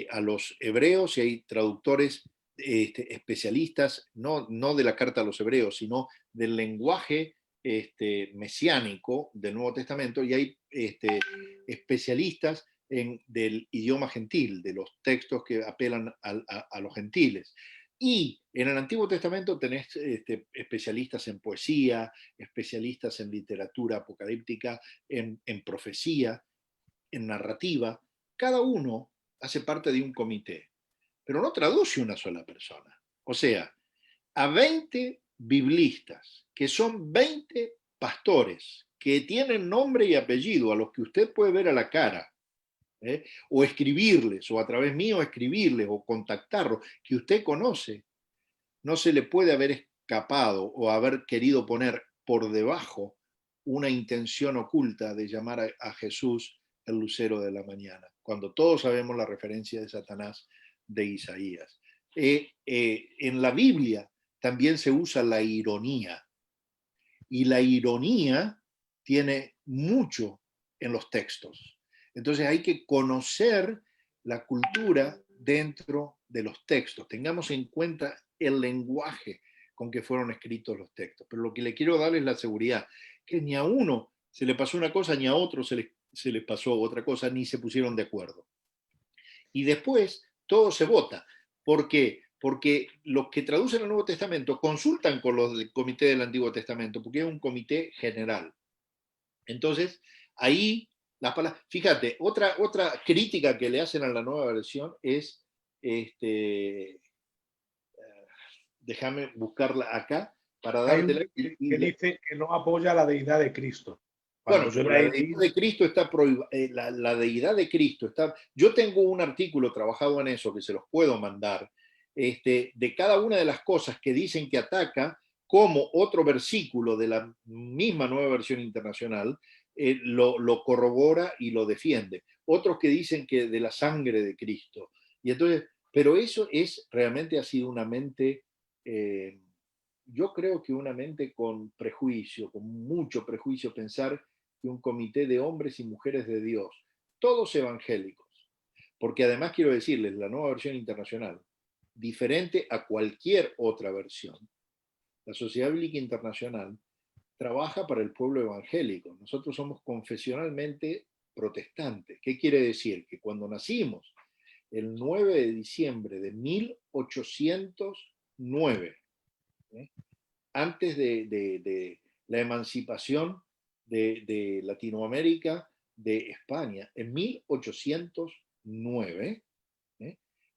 a los hebreos y hay traductores especialistas, no de la carta a los hebreos, sino del lenguaje mesiánico del Nuevo Testamento y hay especialistas del idioma gentil, de los textos que apelan a los gentiles. Y en el Antiguo Testamento tenés especialistas en poesía, especialistas en literatura apocalíptica, en profecía, en narrativa. Cada uno hace parte de un comité, pero no traduce una sola persona. O sea, a 20 biblistas, que son 20 pastores, que tienen nombre y apellido, a los que usted puede ver a la cara, o escribirles, o a través mío escribirles, o contactarlos, que usted conoce, no se le puede haber escapado o haber querido poner por debajo una intención oculta de llamar a Jesús el lucero de la mañana, cuando todos sabemos la referencia de Satanás de Isaías. En la Biblia también se usa la ironía, y la ironía tiene mucho en los textos. Entonces hay que conocer la cultura dentro de los textos. Tengamos en cuenta el lenguaje con que fueron escritos los textos. Pero lo que le quiero dar es la seguridad, que ni a uno se le pasó una cosa, ni a otro se le pasó otra cosa, ni se pusieron de acuerdo. Y después todo se vota. ¿Por qué? Porque los que traducen el Nuevo Testamento consultan con los del comité del Antiguo Testamento, porque es un comité general. Entonces, ahí las palabras. Fíjate, otra crítica que le hacen a la nueva versión es, déjame buscarla acá para dártela. Que dice que no apoya la deidad de Cristo. Bueno, la deidad de Cristo está prohibida. La deidad de Cristo está. Yo tengo un artículo trabajado en eso que se los puedo mandar, de cada una de las cosas que dicen que ataca, como otro versículo de la misma Nueva Versión Internacional lo corrobora y lo defiende. Otros que dicen que de la sangre de Cristo. Y entonces, pero eso realmente ha sido una mente, yo creo que una mente con prejuicio, con mucho prejuicio, pensar que un comité de hombres y mujeres de Dios, todos evangélicos, porque además quiero decirles, la Nueva Versión Internacional, diferente a cualquier otra versión, la Sociedad Bíblica Internacional trabaja para el pueblo evangélico. Nosotros somos confesionalmente protestantes. ¿Qué quiere decir? Que cuando nacimos el 9 de diciembre de 1809, antes de la emancipación de Latinoamérica, de España, en 1809,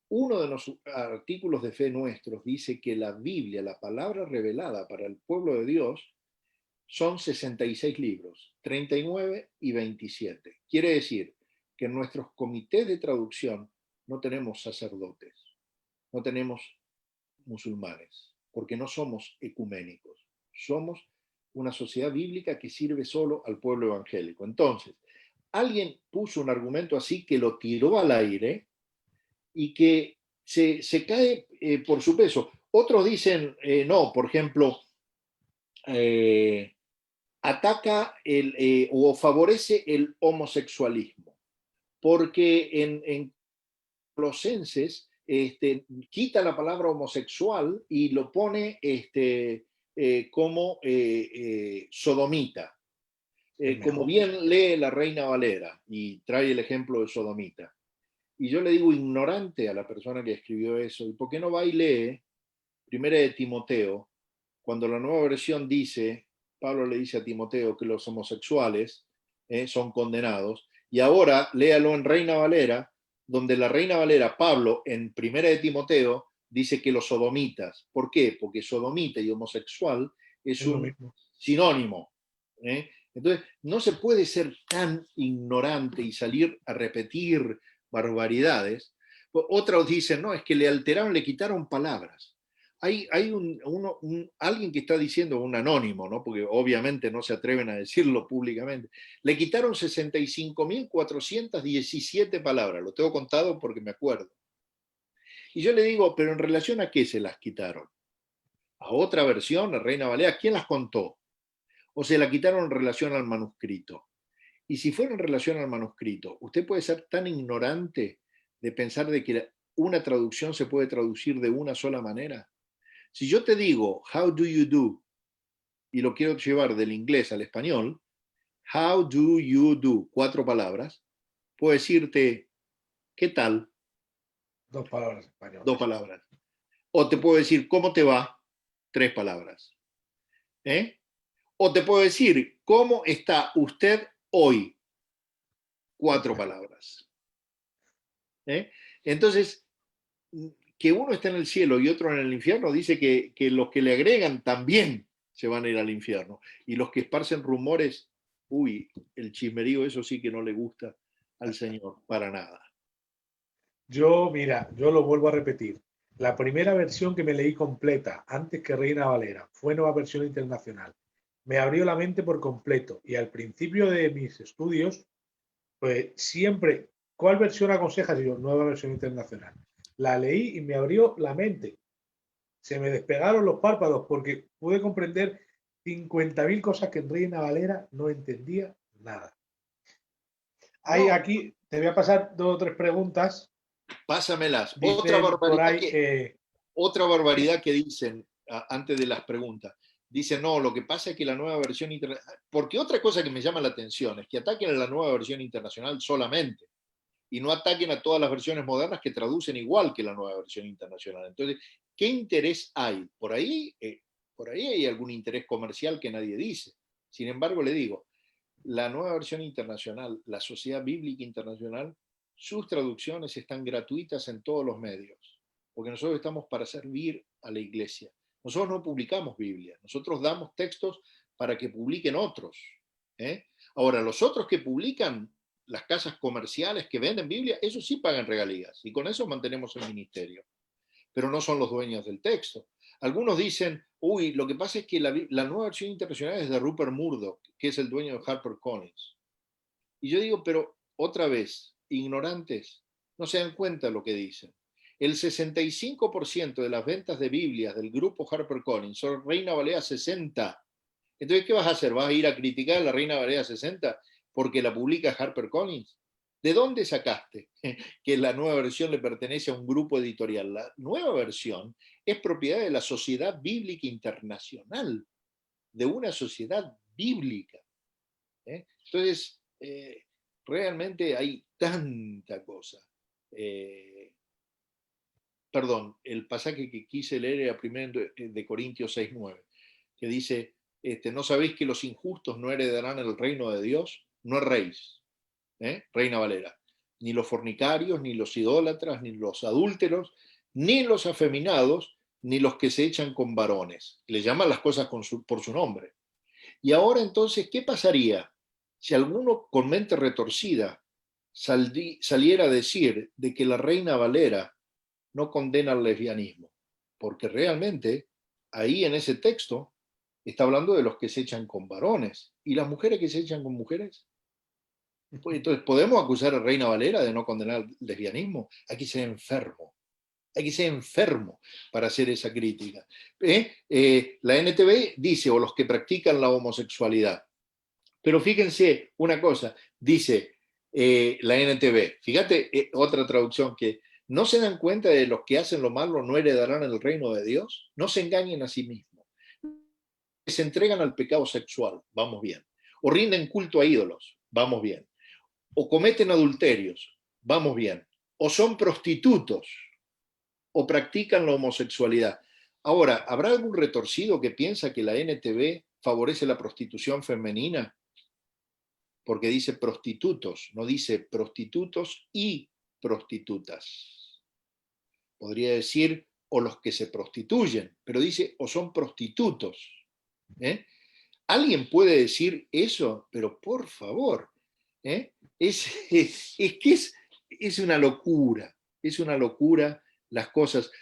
uno de los artículos de fe nuestros dice que la Biblia, la palabra revelada para el pueblo de Dios, son 66 libros, 39 y 27. Quiere decir que en nuestros comités de traducción no tenemos sacerdotes, no tenemos musulmanes, porque no somos ecuménicos, somos una sociedad bíblica que sirve solo al pueblo evangélico. Entonces, alguien puso un argumento así que lo tiró al aire y que se cae por su peso. Otros dicen, no, por ejemplo, ataca o favorece el homosexualismo, porque en Colosenses quita la palabra homosexual y lo pone como sodomita. Como bien lee la Reina Valera y trae el ejemplo de sodomita. Y yo le digo ignorante a la persona que escribió eso, ¿y por qué no va y lee Primera de Timoteo, cuando la nueva versión dice, Pablo le dice a Timoteo que los homosexuales son condenados, y ahora léalo en Reina Valera, donde la Reina Valera, Pablo, en Primera de Timoteo, dice que los sodomitas. ¿Por qué? Porque sodomita y homosexual es un sinónimo. Entonces, no se puede ser tan ignorante y salir a repetir barbaridades. Otros dicen, no, es que le alteraron, le quitaron palabras. Hay alguien que está diciendo, un anónimo, ¿no? Porque obviamente no se atreven a decirlo públicamente, le quitaron 65.417 palabras, lo tengo contado porque me acuerdo. Y yo le digo, pero ¿en relación a qué se las quitaron? ¿A otra versión, la Reina Valera? ¿Quién las contó? ¿O se la quitaron en relación al manuscrito? Y si fuera en relación al manuscrito, usted puede ser tan ignorante de pensar de que una traducción se puede traducir de una sola manera. Si yo te digo, how do you do? y lo quiero llevar del inglés al español, how do you do, 4 palabras, puedo decirte, ¿qué tal? 2 palabras españolas. 2 palabras. O te puedo decir, ¿cómo te va? 3 palabras. O te puedo decir, ¿cómo está usted hoy? 4 palabras. Entonces, que uno está en el cielo y otro en el infierno, dice que los que le agregan también se van a ir al infierno. Y los que esparcen rumores, uy, el chismerío, eso sí que no le gusta al Señor, para nada. Mira, yo lo vuelvo a repetir. La primera versión que me leí completa, antes que Reina Valera, fue Nueva Versión Internacional. Me abrió la mente por completo y al principio de mis estudios, pues siempre, ¿cuál versión aconsejas? Y yo, Nueva Versión Internacional. La leí y me abrió la mente. Se me despegaron los párpados porque pude comprender 50.000 cosas que en Reina Valera no entendía nada. Hay aquí, te voy a pasar 2 o 3 preguntas. Pásamelas. Dicen por ahí, otra barbaridad que dicen antes de las preguntas. Dicen, no, lo que pasa es que la nueva versión internacional... Porque otra cosa que me llama la atención es que ataquen a la nueva versión internacional solamente y no ataquen a todas las versiones modernas que traducen igual que la nueva versión internacional. Entonces, ¿qué interés hay? Por ahí hay algún interés comercial que nadie dice. Sin embargo, le digo, la nueva versión internacional, la Sociedad Bíblica Internacional, sus traducciones están gratuitas en todos los medios, porque nosotros estamos para servir a la iglesia. Nosotros no publicamos Biblia, nosotros damos textos para que publiquen otros. Ahora, los otros que publican, las casas comerciales que venden Biblia, esos sí pagan regalías, y con eso mantenemos el ministerio. Pero no son los dueños del texto. Algunos dicen, uy, lo que pasa es que la nueva versión internacional es de Rupert Murdoch, que es el dueño de HarperCollins. Y yo digo, pero otra vez, ignorantes, no se dan cuenta de lo que dicen. El 65% de las ventas de Biblias del grupo HarperCollins son Reina Valera 60. Entonces, ¿qué vas a hacer? ¿Vas a ir a criticar a la Reina Valera 60 porque la publica HarperCollins? ¿De dónde sacaste que la nueva versión le pertenece a un grupo editorial? La nueva versión es propiedad de la Sociedad Bíblica Internacional, de una sociedad bíblica. Entonces, realmente hay tanta cosa. Perdón, el pasaje que quise leer era primero de Corintios 6:9, que dice, ¿no sabéis que los injustos no heredarán el reino de Dios? No erréis. Reina Valera, ni los fornicarios, ni los idólatras, ni los adúlteros, ni los afeminados, ni los que se echan con varones. Le llaman las cosas por su nombre. Y ahora entonces, ¿qué pasaría si alguno con mente retorcida saliera a decir de que la Reina Valera no condena el lesbianismo? Porque realmente ahí en ese texto está hablando de los que se echan con varones. ¿Y las mujeres que se echan con mujeres? Pues entonces, ¿podemos acusar a Reina Valera de no condenar el lesbianismo? Hay que ser enfermo. Hay que ser enfermo para hacer esa crítica. La NTV dice, o los que practican la homosexualidad. Pero fíjense una cosa, dice la NTV, fíjate otra traducción que no se dan cuenta de los que hacen lo malo no heredarán el reino de Dios. No se engañen a sí mismos. Se entregan al pecado sexual, vamos bien. O rinden culto a ídolos, vamos bien. O cometen adulterios, vamos bien. O son prostitutos, o practican la homosexualidad. Ahora, ¿habrá algún retorcido que piensa que la NTV favorece la prostitución femenina? Porque dice prostitutos, no dice prostitutos y prostitutas. Podría decir o los que se prostituyen, pero dice o son prostitutos. ¿Alguien puede decir eso? Pero por favor, es que es una locura, las cosas.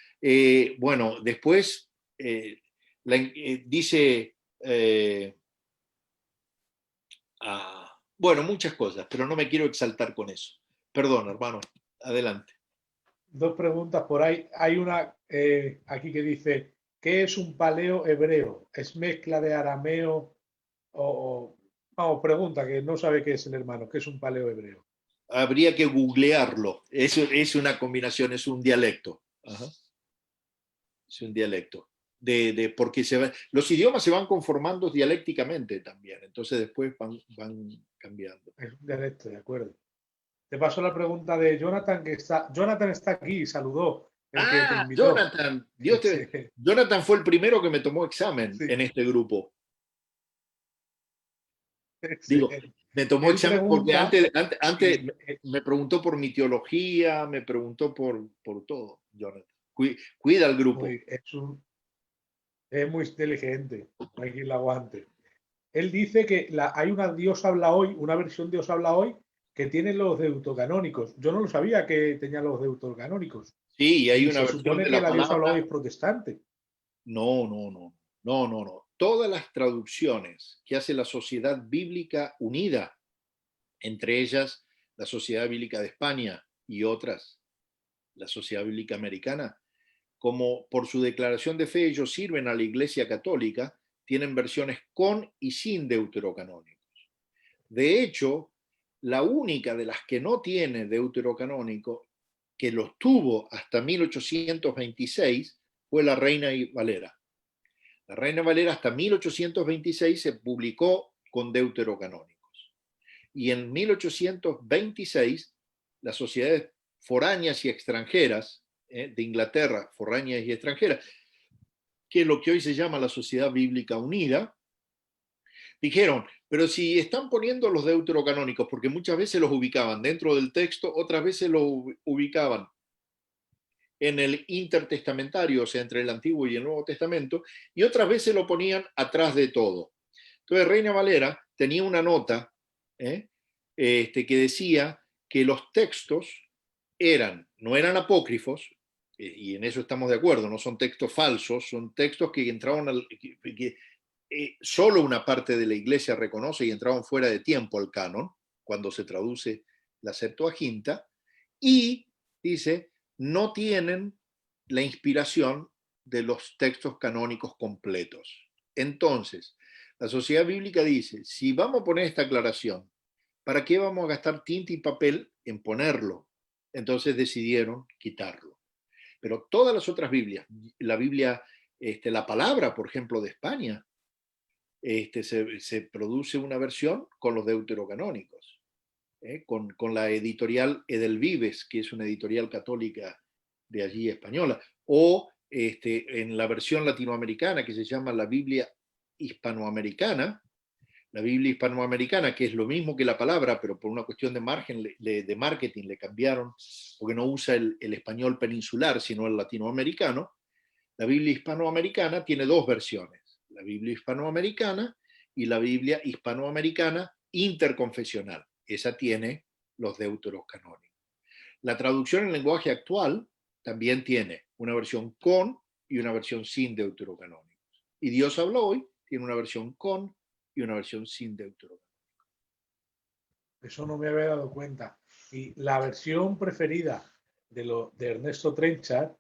Bueno, después dice, bueno, muchas cosas, pero no me quiero exaltar con eso. Perdón, hermano, adelante. 2 preguntas por ahí. Hay una aquí que dice, ¿qué es un paleo hebreo? ¿Es mezcla de arameo Vamos, pregunta, que no sabe qué es el hermano, ¿qué es un paleo hebreo? Habría que googlearlo. Es una combinación, es un dialecto. Ajá. Es un dialecto. porque los idiomas se van conformando dialécticamente también, entonces después van cambiando. Es un dialecto, de acuerdo. Te paso la pregunta de Jonathan, Jonathan está aquí, saludó, el que te invitó. Jonathan, Sí, Jonathan fue el primero que me tomó examen sí, en este grupo. Digo, excelente. me tomó Él examen porque pregunta, antes y me preguntó por mi teología, me preguntó por todo, Jonathan. Cuida al grupo. es muy inteligente, no hay quien la aguante. Él dice que hay una Dios habla hoy, una versión Dios habla hoy, que tiene los deuterocanónicos. Yo no lo sabía que tenía los deuterocanónicos. Sí, y hay Y una se versión supone de que la la Dios habla hoy palabra. es protestante. No. Todas las traducciones que hace la Sociedad Bíblica Unida, entre ellas la Sociedad Bíblica de España y otras, la Sociedad Bíblica Americana, como por su declaración de fe ellos sirven a la Iglesia Católica, tienen versiones con y sin deuterocanónicos. De hecho, la única de las que no tiene deuterocanónico, que los tuvo hasta 1826, fue la Reina Valera. La Reina Valera hasta 1826 se publicó con deuterocanónicos. Y en 1826, las sociedades foráneas y extranjeras de Inglaterra, foráneas y extranjeras, que es lo que hoy se llama la Sociedad Bíblica Unida, dijeron, pero si están poniendo los deuterocanónicos, porque muchas veces los ubicaban dentro del texto, otras veces los ubicaban en el intertestamentario, o sea, entre el Antiguo y el Nuevo Testamento, y otras veces lo ponían atrás de todo. Entonces, Reina Valera tenía una nota que decía que los textos no eran apócrifos, y en eso estamos de acuerdo, no son textos falsos, son textos que entraban solo una parte de la iglesia reconoce y entraban fuera de tiempo al canon, cuando se traduce la Septuaginta, y dice, no tienen la inspiración de los textos canónicos completos. Entonces, la Sociedad Bíblica dice, si vamos a poner esta aclaración, ¿para qué vamos a gastar tinta y papel en ponerlo? Entonces decidieron quitarlo. Pero todas las otras Biblias, la Biblia, la palabra, por ejemplo, de España, se produce una versión con los deuterocanónicos, con la editorial Edelvives, que es una editorial católica de allí española, o en la versión latinoamericana que se llama la Biblia hispanoamericana, que es lo mismo que la palabra, pero por una cuestión de margen, de marketing, le cambiaron, porque no usa el español peninsular, sino el latinoamericano. La Biblia hispanoamericana tiene dos versiones, la Biblia hispanoamericana y la Biblia hispanoamericana interconfesional. Esa tiene los deuterocanónicos. La traducción en lenguaje actual también tiene una versión con y una versión sin deuterocanónicos. Y Dios habló hoy, tiene una versión con y una versión sin deuterocanónicos. Eso no me había dado cuenta. Y la versión preferida de Ernesto Trenchard,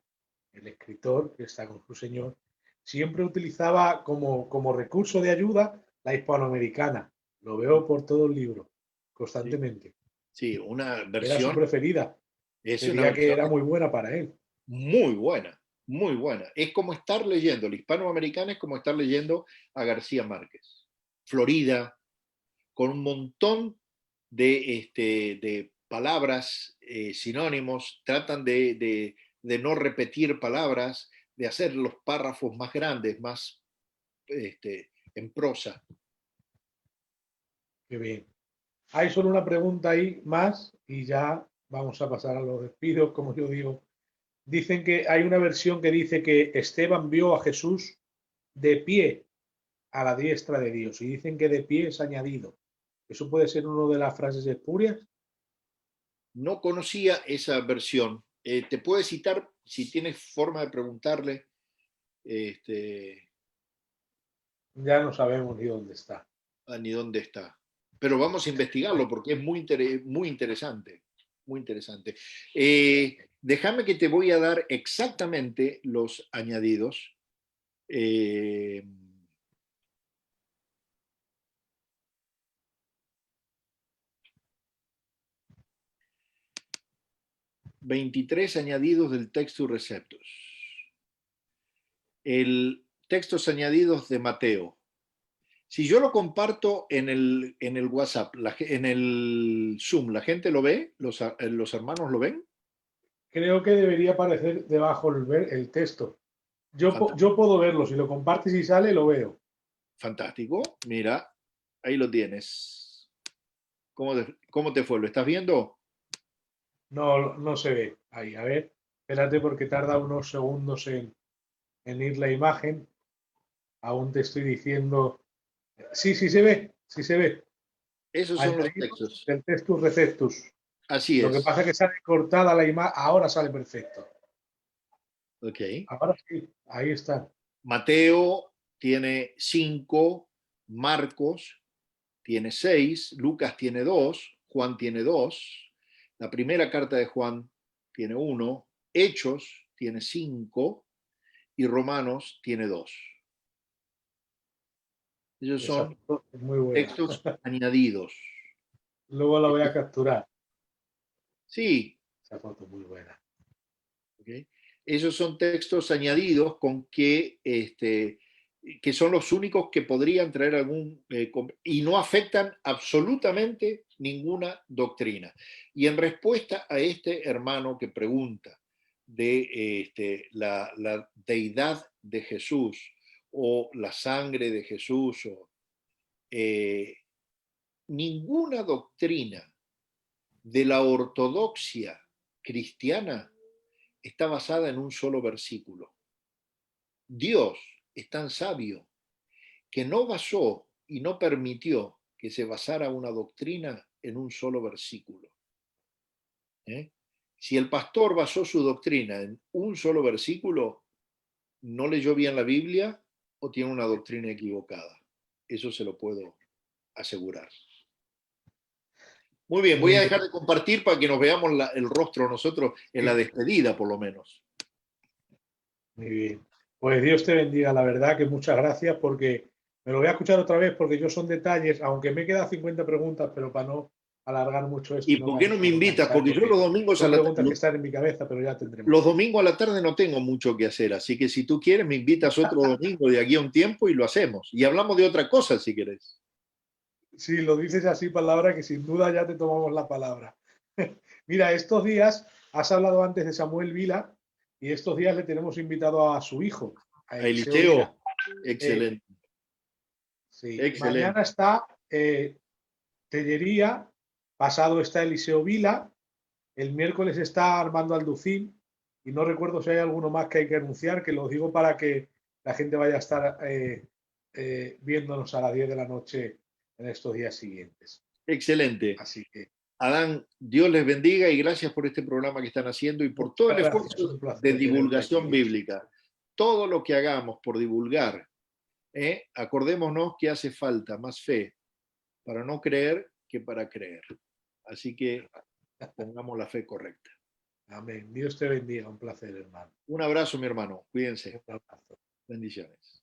el escritor que está con su señor, siempre utilizaba como recurso de ayuda la hispanoamericana. Lo veo por todo el libro, Sí, constantemente. sí, una Era su versión, preferida. es una Decía que versión era muy buena para él. muy buena, muy buena. Es como estar leyendo, la hispanoamericana es como estar leyendo a García Márquez. Florida, con un montón de palabras, sinónimos, tratan de no repetir palabras, de hacer los párrafos más grandes, más en prosa. Qué bien. Hay solo una pregunta ahí más y ya vamos a pasar a los despidos, como yo digo. Dicen que hay una versión que dice que Esteban vio a Jesús de pie a la diestra de Dios y dicen que de pie es añadido. ¿Eso puede ser una de las frases espurias? No conocía esa versión. Te puedo citar, si tienes forma de preguntarle, Ya no sabemos ni dónde está. ni dónde está. Pero vamos a investigarlo porque es muy interesante. Muy interesante. Déjame que te voy a dar exactamente los añadidos. 23 añadidos del texto y receptos. textos añadidos de Mateo. Si yo lo comparto en el WhatsApp, en el Zoom, ¿la gente lo ve? ¿Los hermanos lo ven? Creo que debería aparecer debajo el texto. Yo Fantástico. puedo verlo, si lo compartes y sale, lo veo. Fantástico. Mira, ahí lo tienes. ¿Cómo te fue? ¿Lo estás viendo? No, no se ve. Ahí, a ver, espérate porque tarda unos segundos en ir la imagen. Aún te estoy diciendo. Sí, sí se ve, sí se ve. Esos son los Añadidos textos. del Textus Receptus. Así Lo que es. pasa es que sale cortada la imagen, ahora sale perfecto. Ok. Ahora sí, ahí está. Mateo tiene 5, Marcos tiene 6, Lucas tiene 2, Juan tiene 2, la primera carta de Juan tiene 1, Hechos tiene 5 y Romanos tiene 2. Ellos Esa son foto es muy buena. textos añadidos. Luego la voy a capturar. Sí, Esa foto es muy buena. ¿okay? Esos son textos añadidos con que son los únicos que podrían traer algún y no afectan absolutamente ninguna doctrina. Y en respuesta a este hermano que pregunta de la deidad de Jesús o la sangre de Jesús, ninguna doctrina de la ortodoxia cristiana está basada en un solo versículo. Dios es tan sabio que no basó y no permitió que se basara una doctrina en un solo versículo. Si el pastor basó su doctrina en un solo versículo, no leyó bien la Biblia o tiene una doctrina equivocada. Eso se lo puedo asegurar. Muy bien, voy Muy a bien, dejar de compartir para que nos veamos el rostro nosotros en la despedida, por lo menos. muy bien. Pues Dios te bendiga, la verdad que muchas gracias porque me lo voy a escuchar otra vez porque yo son detalles, aunque me quedan 50 preguntas, pero para no alargar mucho esto ¿Y y no por qué no me invitas? cansar, Porque yo porque son preguntas que los están en mi cabeza, pero ya tendremos tiempo. domingos a la tarde no tengo mucho que hacer, así que si tú quieres me invitas otro domingo de aquí a un tiempo y lo hacemos. Y hablamos de otra cosa si querés. Sí, lo dices así, palabra, que sin duda ya te tomamos la palabra. Mira, estos días has hablado antes de Samuel Vila y estos días le tenemos invitado a su hijo, a A Eliseo Vila. Eliseo, excelente, Sí, excelente. mañana está Tellería, pasado está Eliseo Vila, el miércoles está Armando Alducín y no recuerdo si hay alguno más que hay que anunciar, que lo digo para que la gente vaya a estar viéndonos a las 10 de la noche en estos días siguientes. Excelente. Así que Adán, Dios les bendiga y gracias por este programa que están haciendo y por todo muchas el gracias, esfuerzo un de placer tenerte divulgación aquí. bíblica. Todo lo que hagamos por divulgar, acordémonos que hace falta más fe para no creer que para creer. Así que pongamos la fe correcta. Amén. Dios te bendiga, un placer, hermano. Un abrazo, mi hermano. Cuídense. Un abrazo. Bendiciones.